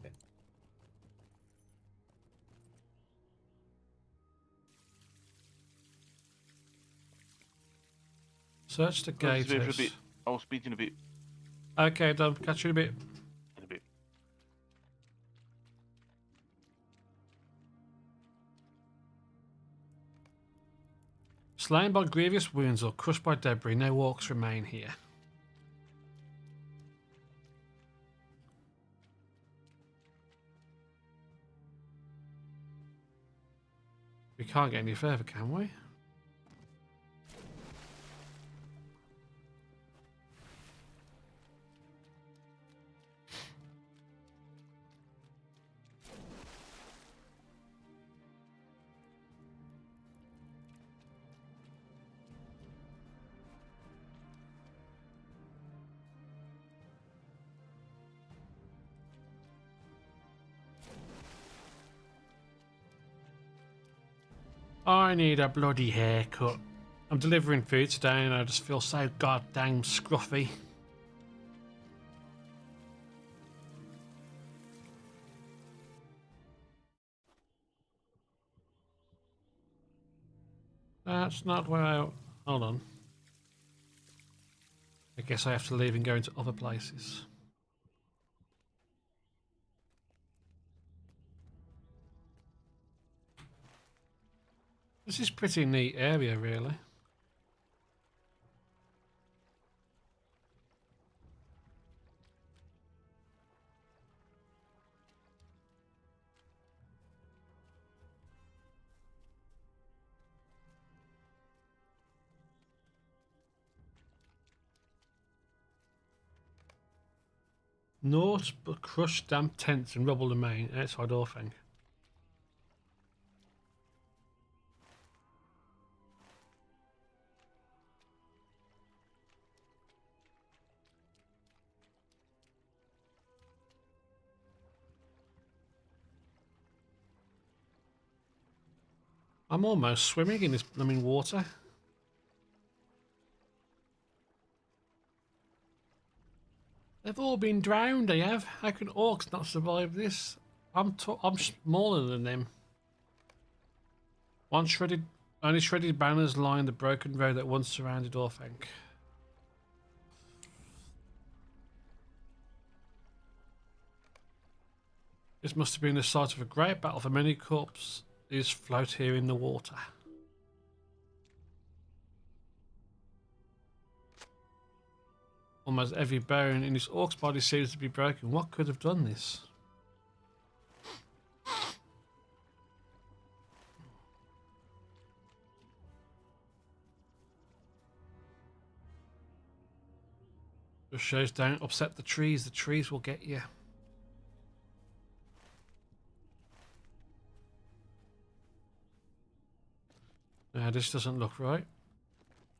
Speaker 1: Search the
Speaker 2: I'll just be for a
Speaker 1: gatehouse.
Speaker 2: bit. I'll speak to you in a bit.
Speaker 1: Okay, done. Catch you in a bit.
Speaker 2: In a bit.
Speaker 1: Slain by grievous wounds or crushed by debris, no orcs remain here. We can't get any further, can we? I need a bloody haircut. I'm delivering food today and I just feel so goddamn scruffy. That's not where I... Hold on. I guess I have to leave and go into other places. This is a pretty neat area, really. Naught but crushed, damp tents and rubble remain outside Orphanc. I'm almost swimming in this blooming water. They've all been drowned, they have. How can orcs not survive this? I'm smaller than them. Only shredded banners line the broken road that once surrounded Orphanc. This must have been the site of a great battle, for many corpses float here in the water. Almost every bone in this orc's body seems to be broken. What could have done this? Just shows don't upset the trees. The trees will get you. Now this doesn't look right.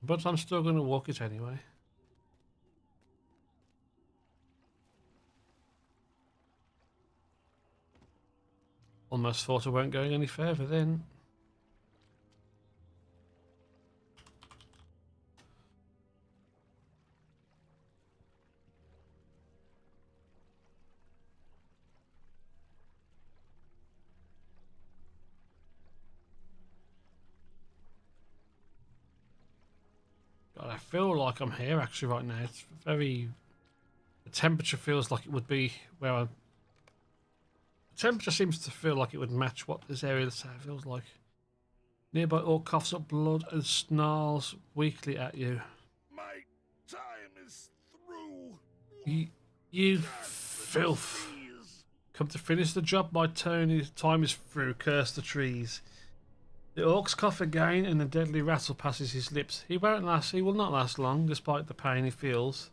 Speaker 1: But I'm still going to walk it anyway. Almost thought I weren't going any further then. feel like I'm here actually right now. It's very. The temperature feels like it would be where I. The temperature seems to feel like it would match what this area feels like. Nearby orc coughs up blood and snarls weakly at you.
Speaker 6: My time is through.
Speaker 1: You filth.
Speaker 6: Please.
Speaker 1: Come to finish the job, my time is through. Curse the trees. The orcs cough again, and a deadly rattle passes his lips. He will not last long, despite the pain he feels.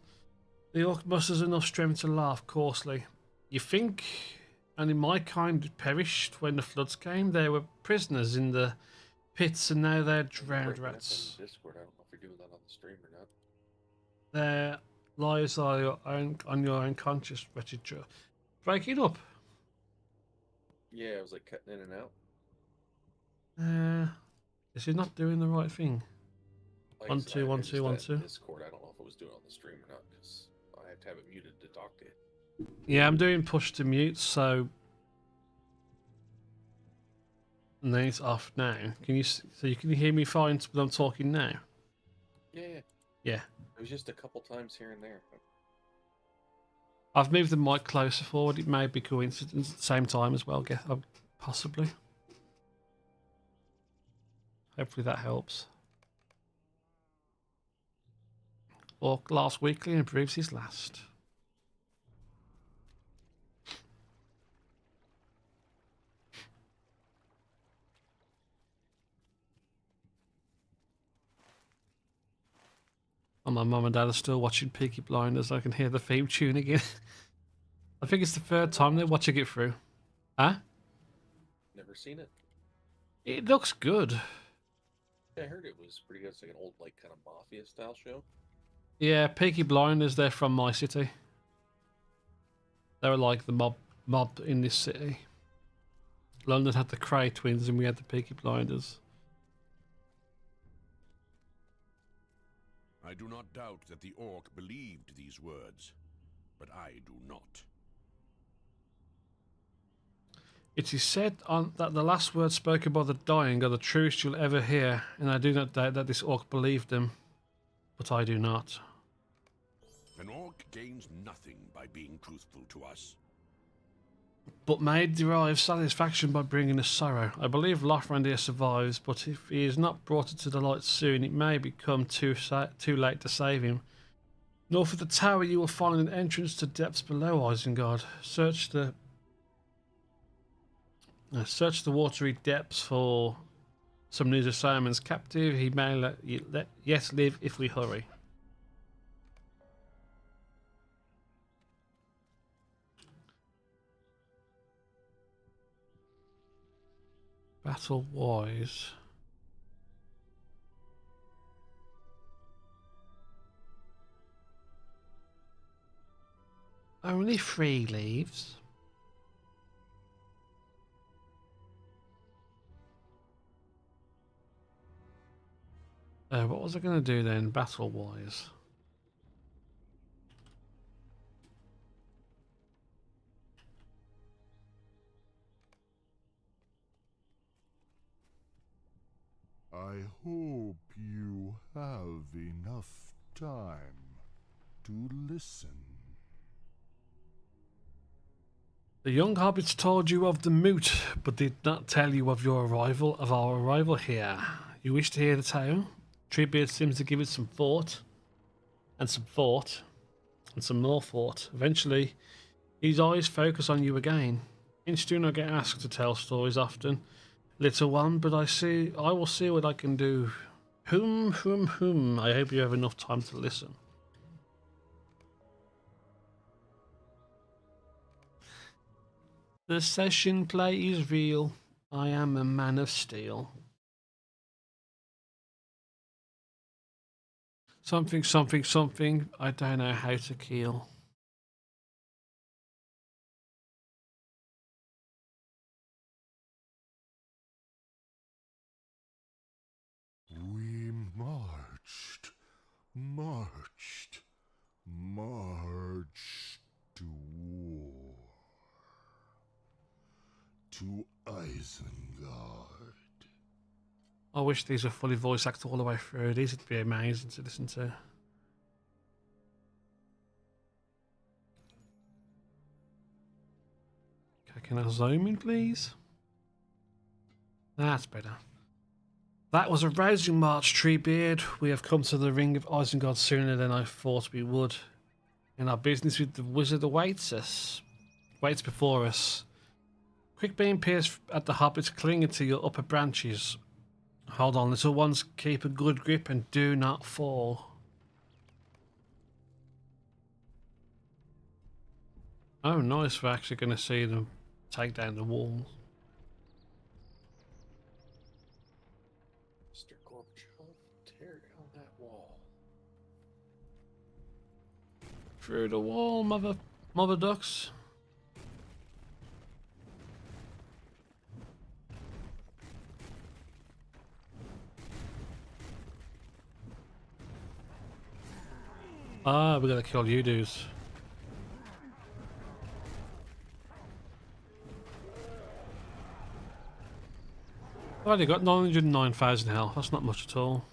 Speaker 1: The orc musters enough strength to laugh coarsely. You think only my kind perished when the floods came? They were prisoners in the pits, and now they're drowned
Speaker 3: Breaking up
Speaker 1: rats.
Speaker 3: on Discord. I don't know if you're doing that on the stream or not.
Speaker 1: Their lives are on your own conscious, wretched Joe. Break it up.
Speaker 3: Yeah, I was like cutting in and out.
Speaker 1: Is he not doing the right thing?
Speaker 3: Like,
Speaker 1: 1
Speaker 3: I said,
Speaker 1: 2 1
Speaker 3: just
Speaker 1: 2 1
Speaker 3: that
Speaker 1: 2.
Speaker 3: Discord. I don't know if it was doing it on the stream or not because I have to have it muted to talk to it.
Speaker 1: Yeah, I'm doing push to mute, so and then it's off now. Can you hear me fine when I'm talking now?
Speaker 3: Yeah.
Speaker 1: Yeah.
Speaker 3: It was just a couple times here and there.
Speaker 1: I've moved the mic closer forward. It may be coincidence at the same time as well, possibly. Hopefully that helps. Orc laughs weakly and breathes his last. And my mum and dad are still watching Peaky Blinders. I can hear the theme tune again. I think it's the third time they're watching it through. Huh?
Speaker 3: Never seen it.
Speaker 1: It looks good.
Speaker 3: Yeah, I heard it was pretty good. It's like an old, like, kind of mafia style show.
Speaker 1: Yeah, Peaky Blinders, they're from my city. They were like the mob in this city. London had the Cray twins and we had the Peaky Blinders.
Speaker 7: I do not doubt that the orc believed these words, but I do not.
Speaker 1: It is said that the last words spoken by the dying are the truest you'll ever hear, and I do not doubt that this orc believed them, but I do not.
Speaker 7: An orc gains nothing by being truthful to us.
Speaker 1: But may derive satisfaction by bringing us sorrow. I believe Lothrandir survives, but if he is not brought to the light soon, it may become too late to save him. North of the tower you will find an entrance to depths below Isengard. Search the watery depths for some news of Simon's captive. He may yet live if we hurry. Battle-wise... Only 3 leaves. What was I going to do then, battle-wise?
Speaker 6: I hope you have enough time to listen.
Speaker 1: The young hobbits told you of the moot, but did not tell you of our arrival here. You wish to hear the tale? Treebeard seems to give it some thought, and some more thought. Eventually, his eyes focus on you again. Inch do not get asked to tell stories often, little one, but I will see what I can do. I hope you have enough time to listen. The session play is real. I am a man of steel. Something, something, something. I don't know how to kill.
Speaker 6: We marched to war. To Isengard.
Speaker 1: I wish these were fully voice acted all the way through. These would be amazing to listen to. Okay, can I zoom in, please? That's better. That was a rousing march, Treebeard. We have come to the ring of Isengard sooner than I thought we would. And our business with the wizard awaits before us. Quick beam pierce at the hobbits clinging to your upper branches. Hold on, little ones, keep a good grip and do not fall. Oh, nice, we're actually going to see them take down the walls.
Speaker 3: Mr. Gorbachev, tear down that wall.
Speaker 1: Through the wall, mother ducks. Ah, we gotta kill you dudes. I've only got 909,000 health, that's not much at all.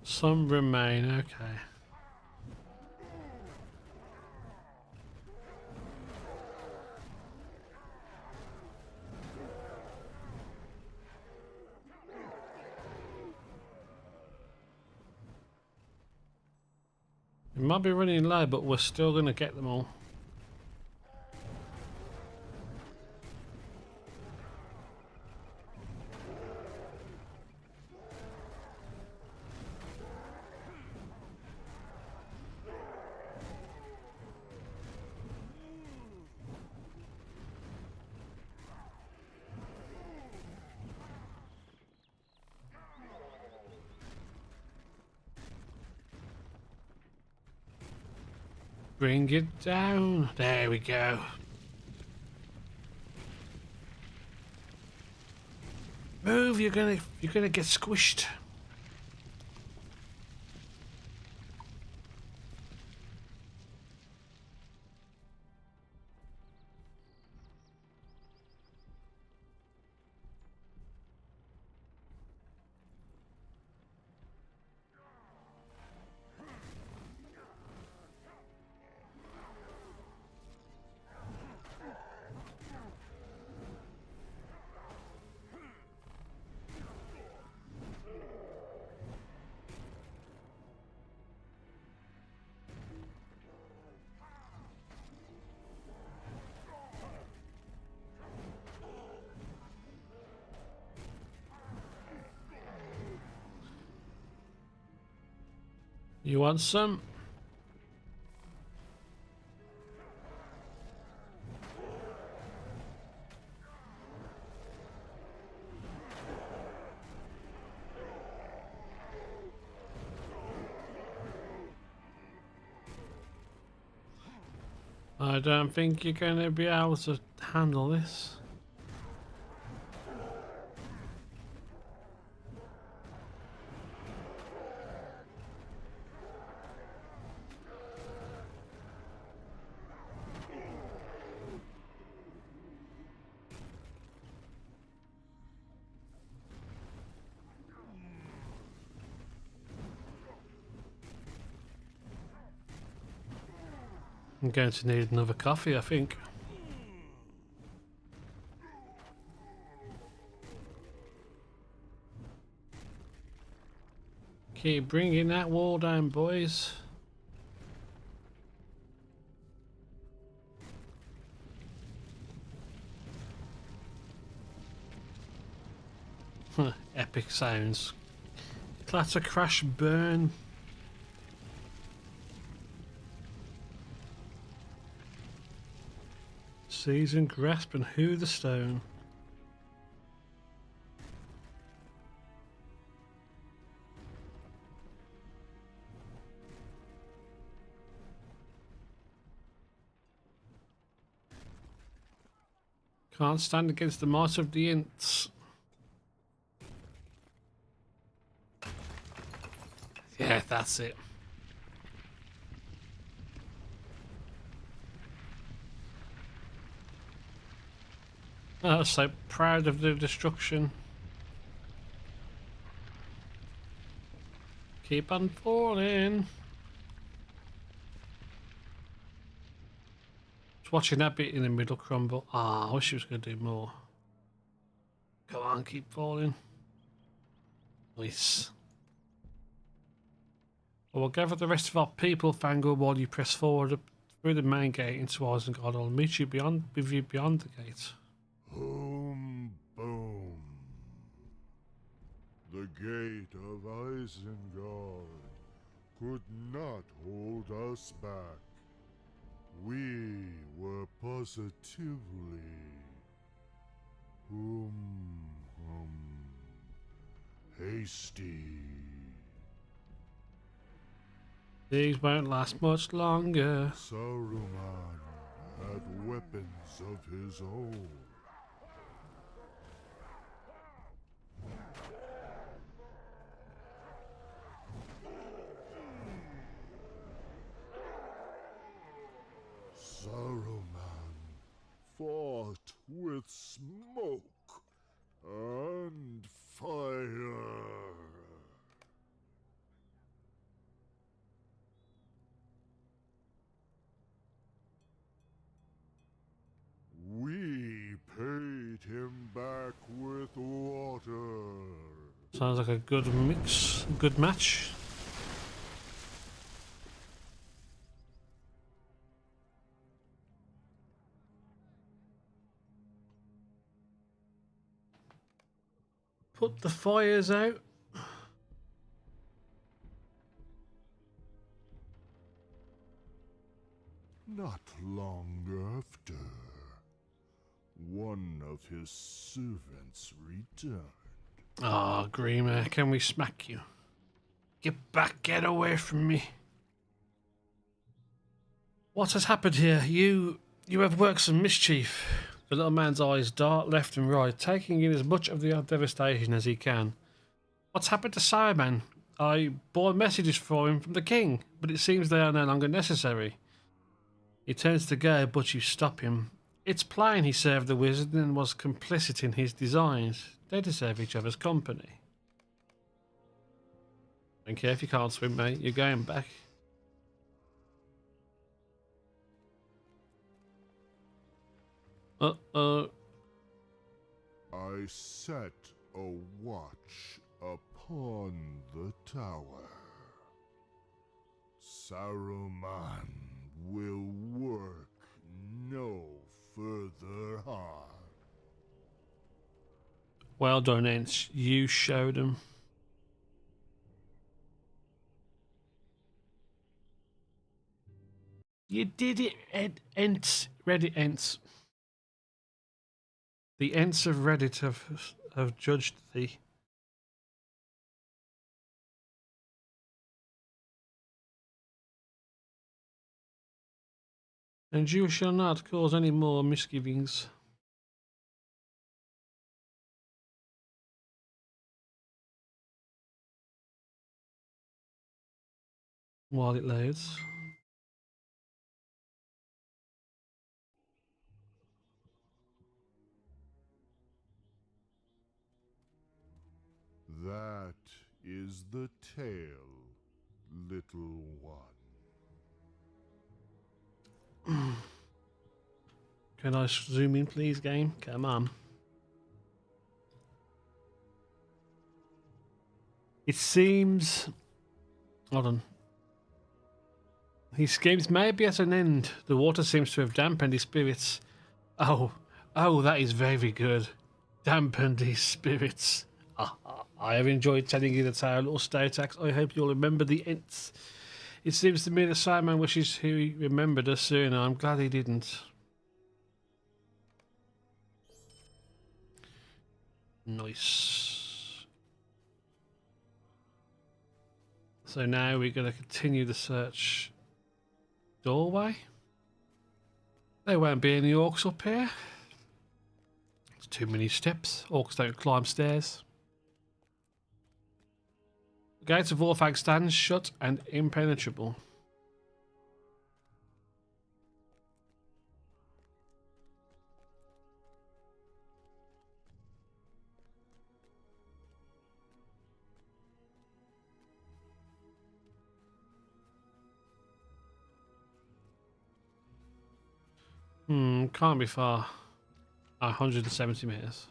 Speaker 1: Some remain, okay. We might be running low, but we're still going to get them all. Bring it down. There we go. Move, you're gonna get squished. You want some? I don't think you're going to be able to handle this. I'm going to need another coffee, I think. Keep bringing that wall down, boys. Epic sounds. Clatter, crash, burn. Seize and grasp and hew the stone. Can't stand against the might of the Ints. Yeah, that's it. Oh, so proud of the destruction. Keep on falling. Just watching that bit in the middle crumble. Ah, I wish she was going to do more. Go on, keep falling. Nice. Well, we'll gather the rest of our people, Fangor, while you press forward up through the main gate into Isengard. I'll meet you beyond the gate.
Speaker 6: Boom, boom. The gate of Isengard could not hold us back. We were positively hasty.
Speaker 1: These won't last much longer.
Speaker 6: Saruman had weapons of his own. Saruman fought with smoke and fire. We paid him back with water.
Speaker 1: Sounds like a good mix, good match. Put the fires out.
Speaker 6: Not long after, one of his servants returned.
Speaker 1: Ah, Grima, can we smack you? Get back, get away from me. What has happened here? You have worked some mischief. The little man's eyes dart left and right, taking in as much of the devastation as he can. What's happened to Saruman? I bore messages for him from the king, but it seems they are no longer necessary. He turns to go, but you stop him. It's plain he served the wizard and was complicit in his designs. They deserve each other's company. Don't care if you can't swim, mate. You're going back. Uh-oh.
Speaker 6: I set a watch upon the tower. Saruman will work no further harm.
Speaker 1: Well done, Ents. You showed him. You did it, Ents. Reddit Ents. The Ents of Reddit have judged thee. And you shall not cause any more misgivings. While it loads.
Speaker 6: That is the tale, little one.
Speaker 1: Can I zoom in, please, game? Come on. It seems... Hold on. His schemes may be at an end. The water seems to have dampened his spirits. Oh, that is very good. Dampened his spirits. I have enjoyed telling you the tale, little Statax. I hope you'll remember the Ents. It seems to me that Simon wishes he remembered us sooner. I'm glad he didn't. Nice. So now we're going to continue the search. Doorway? There won't be any orcs up here. It's too many steps. Orcs don't climb stairs. The gates of Orphag stands shut and impenetrable. Can't be far. 170 meters.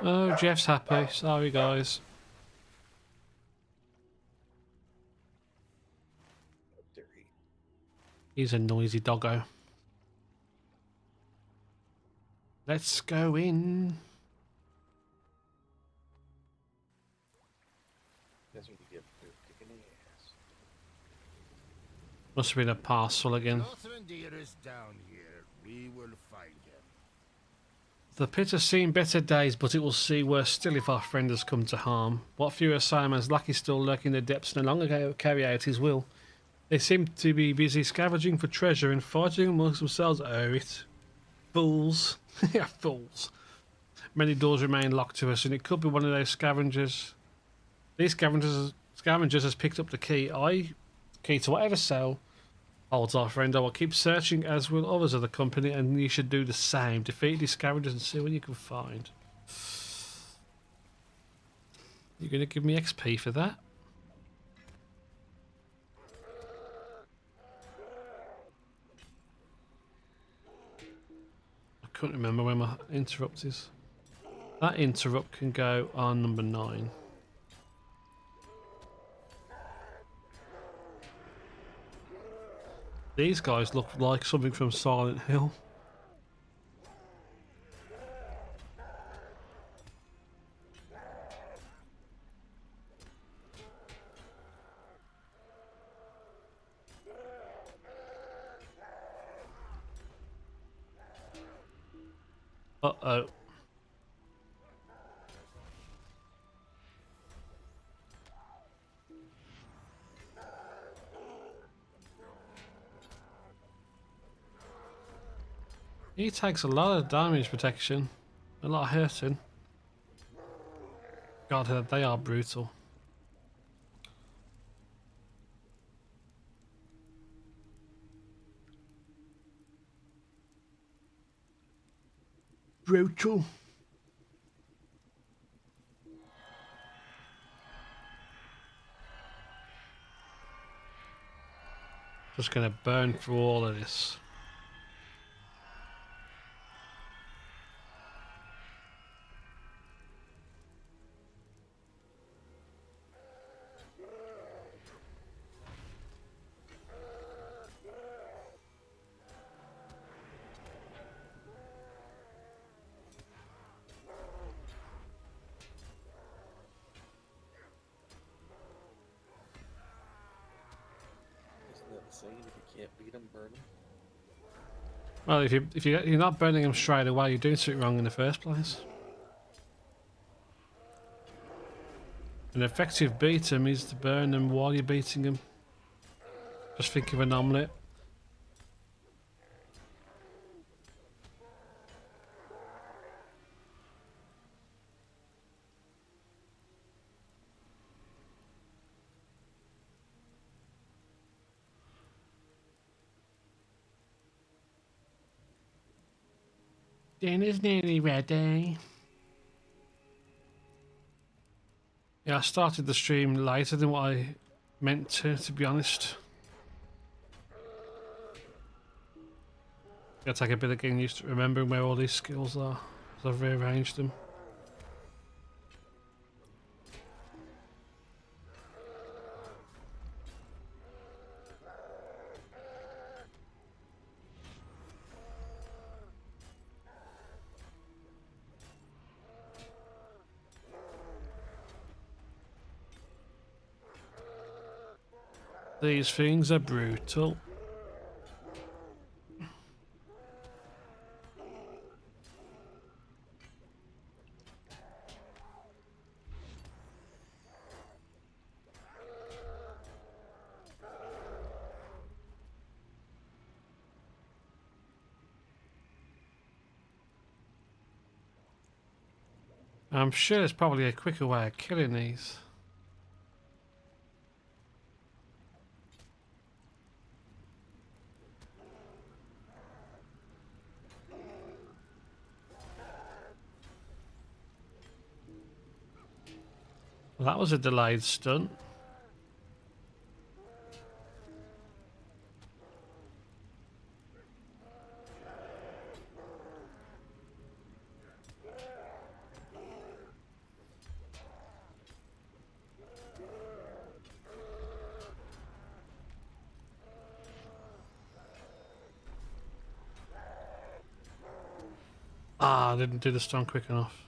Speaker 1: Oh, Jeff's happy. Sorry, guys.
Speaker 3: Dairy.
Speaker 1: He's a noisy doggo. Let's go in.
Speaker 3: That's what you get for kicking the ass.
Speaker 1: Must have been a parcel again.
Speaker 7: LOTRO is down here. We will find him.
Speaker 1: The pit has seen better days, but it will see worse still if our friend has come to harm. What few Simon's lucky still lurking in the depths no longer carry out his will. They seem to be busy scavenging for treasure and fighting amongst themselves. Oh, it. Fools. Yeah, fools. Many doors remain locked to us, and it could be one of those scavengers. These scavengers has picked up the key. Key to whatever cell holds our friend. I will keep searching, as will others of the company, and you should do the same. Defeat these scavengers and see what you can find. You're going to give me XP for that? I couldn't remember where my interrupt is. That interrupt can go on number 9. These guys look like something from Silent Hill. Uh-oh. He takes a lot of damage protection, a lot of hurting. God, they are brutal. Brutal. Just gonna burn through all of this.
Speaker 3: Isn't that the saying? If you can't beat them, burn them.
Speaker 1: Well, if you're not burning them straight away, you're doing something wrong in the first place. An effective beat 'em is to burn them while you're beating them. Just think of an omelette. Dinner's nearly ready. Yeah, I started the stream later than what I meant to be honest. Gotta take a bit of getting used to remembering where all these skills are, because I've rearranged them. These things are brutal. I'm sure there's probably a quicker way of killing these. Well, that was a delayed stunt. Ah, I didn't do the stunt quick enough.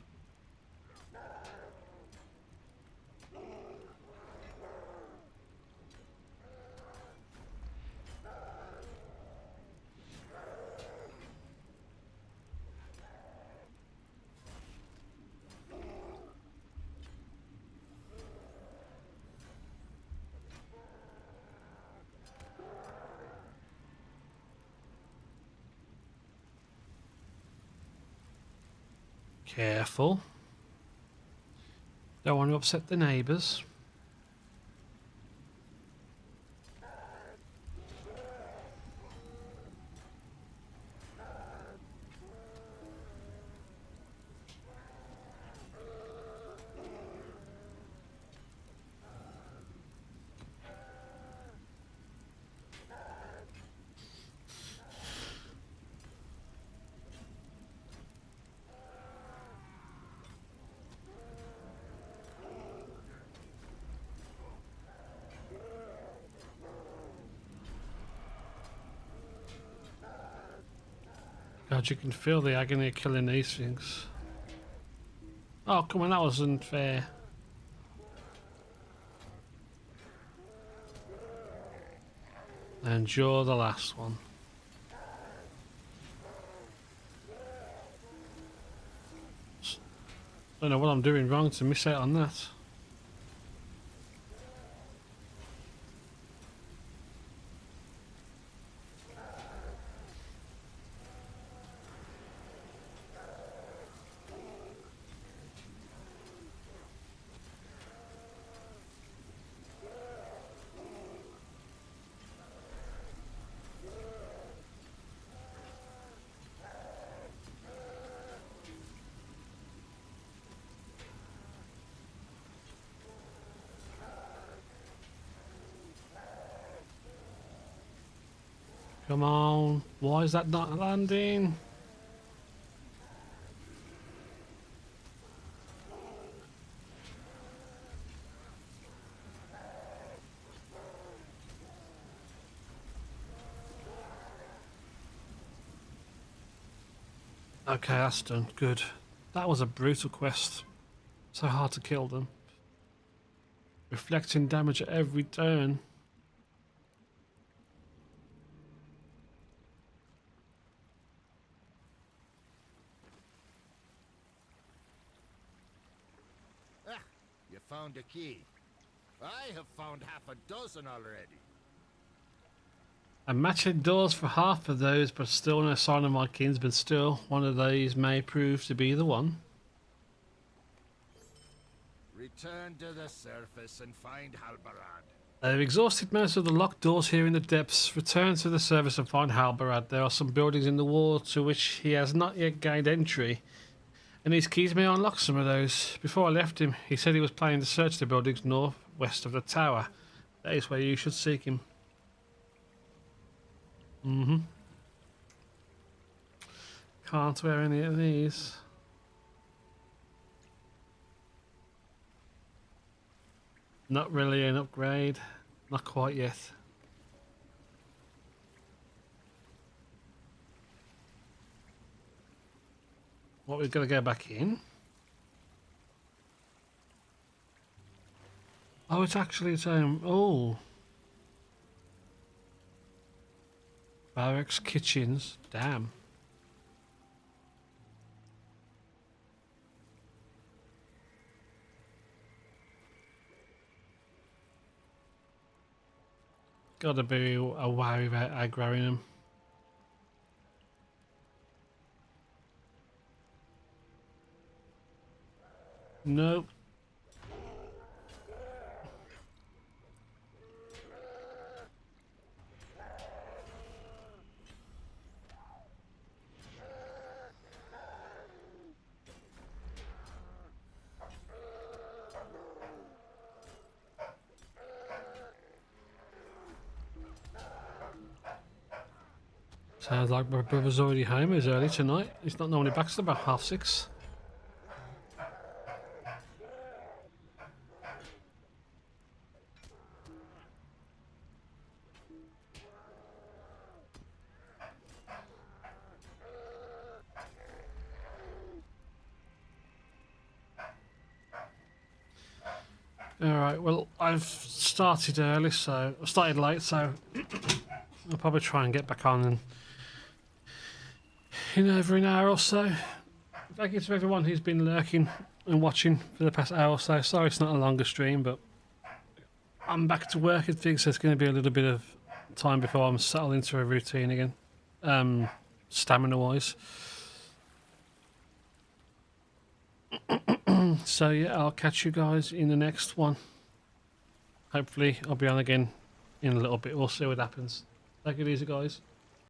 Speaker 1: Careful. Don't want to upset the neighbours. God, you can feel the agony of killing these things. Oh, come on, that wasn't fair. And you're the last one. Don't know what I'm doing wrong to miss out on that. Come on, why is that not landing? Okay, that's done. Good. That was a brutal quest. So hard to kill them. Reflecting damage at every turn.
Speaker 8: Ah, you found a key. I have found half a dozen already.
Speaker 1: I'm matching doors for half of those, but still no sign of my kinsman. Still, one of these may prove to be the one.
Speaker 8: Return to the surface and find Halbarad.
Speaker 1: They've exhausted most of the locked doors here in the depths. Return to the surface and find Halbarad. There are some buildings in the wall to which he has not yet gained entry, and his keys may unlock some of those. Before I left him, he said he was planning to search the buildings northwest of the tower. That is where you should seek him. Can't wear any of these. Not really an upgrade. Not quite yet. What, we've got to go back in? Oh, it's actually saying, oh. Barracks, kitchens, damn. Gotta be a worry about aggroing them. Nope. Sounds like my brother's already home. It's early tonight. He's not normally back till about 6:30. Alright, well, I've started early, so I started late, so I'll probably try and get back on in over an hour or so. Thank you to everyone who's been lurking and watching for the past hour or so. Sorry it's not a longer stream, but I'm back to work and things, so it's going to be a little bit of time before I'm settled into a routine again, stamina-wise. So yeah, I'll catch you guys in the next one. Hopefully I'll be on again in a little bit. We'll see what happens. Take it easy, guys.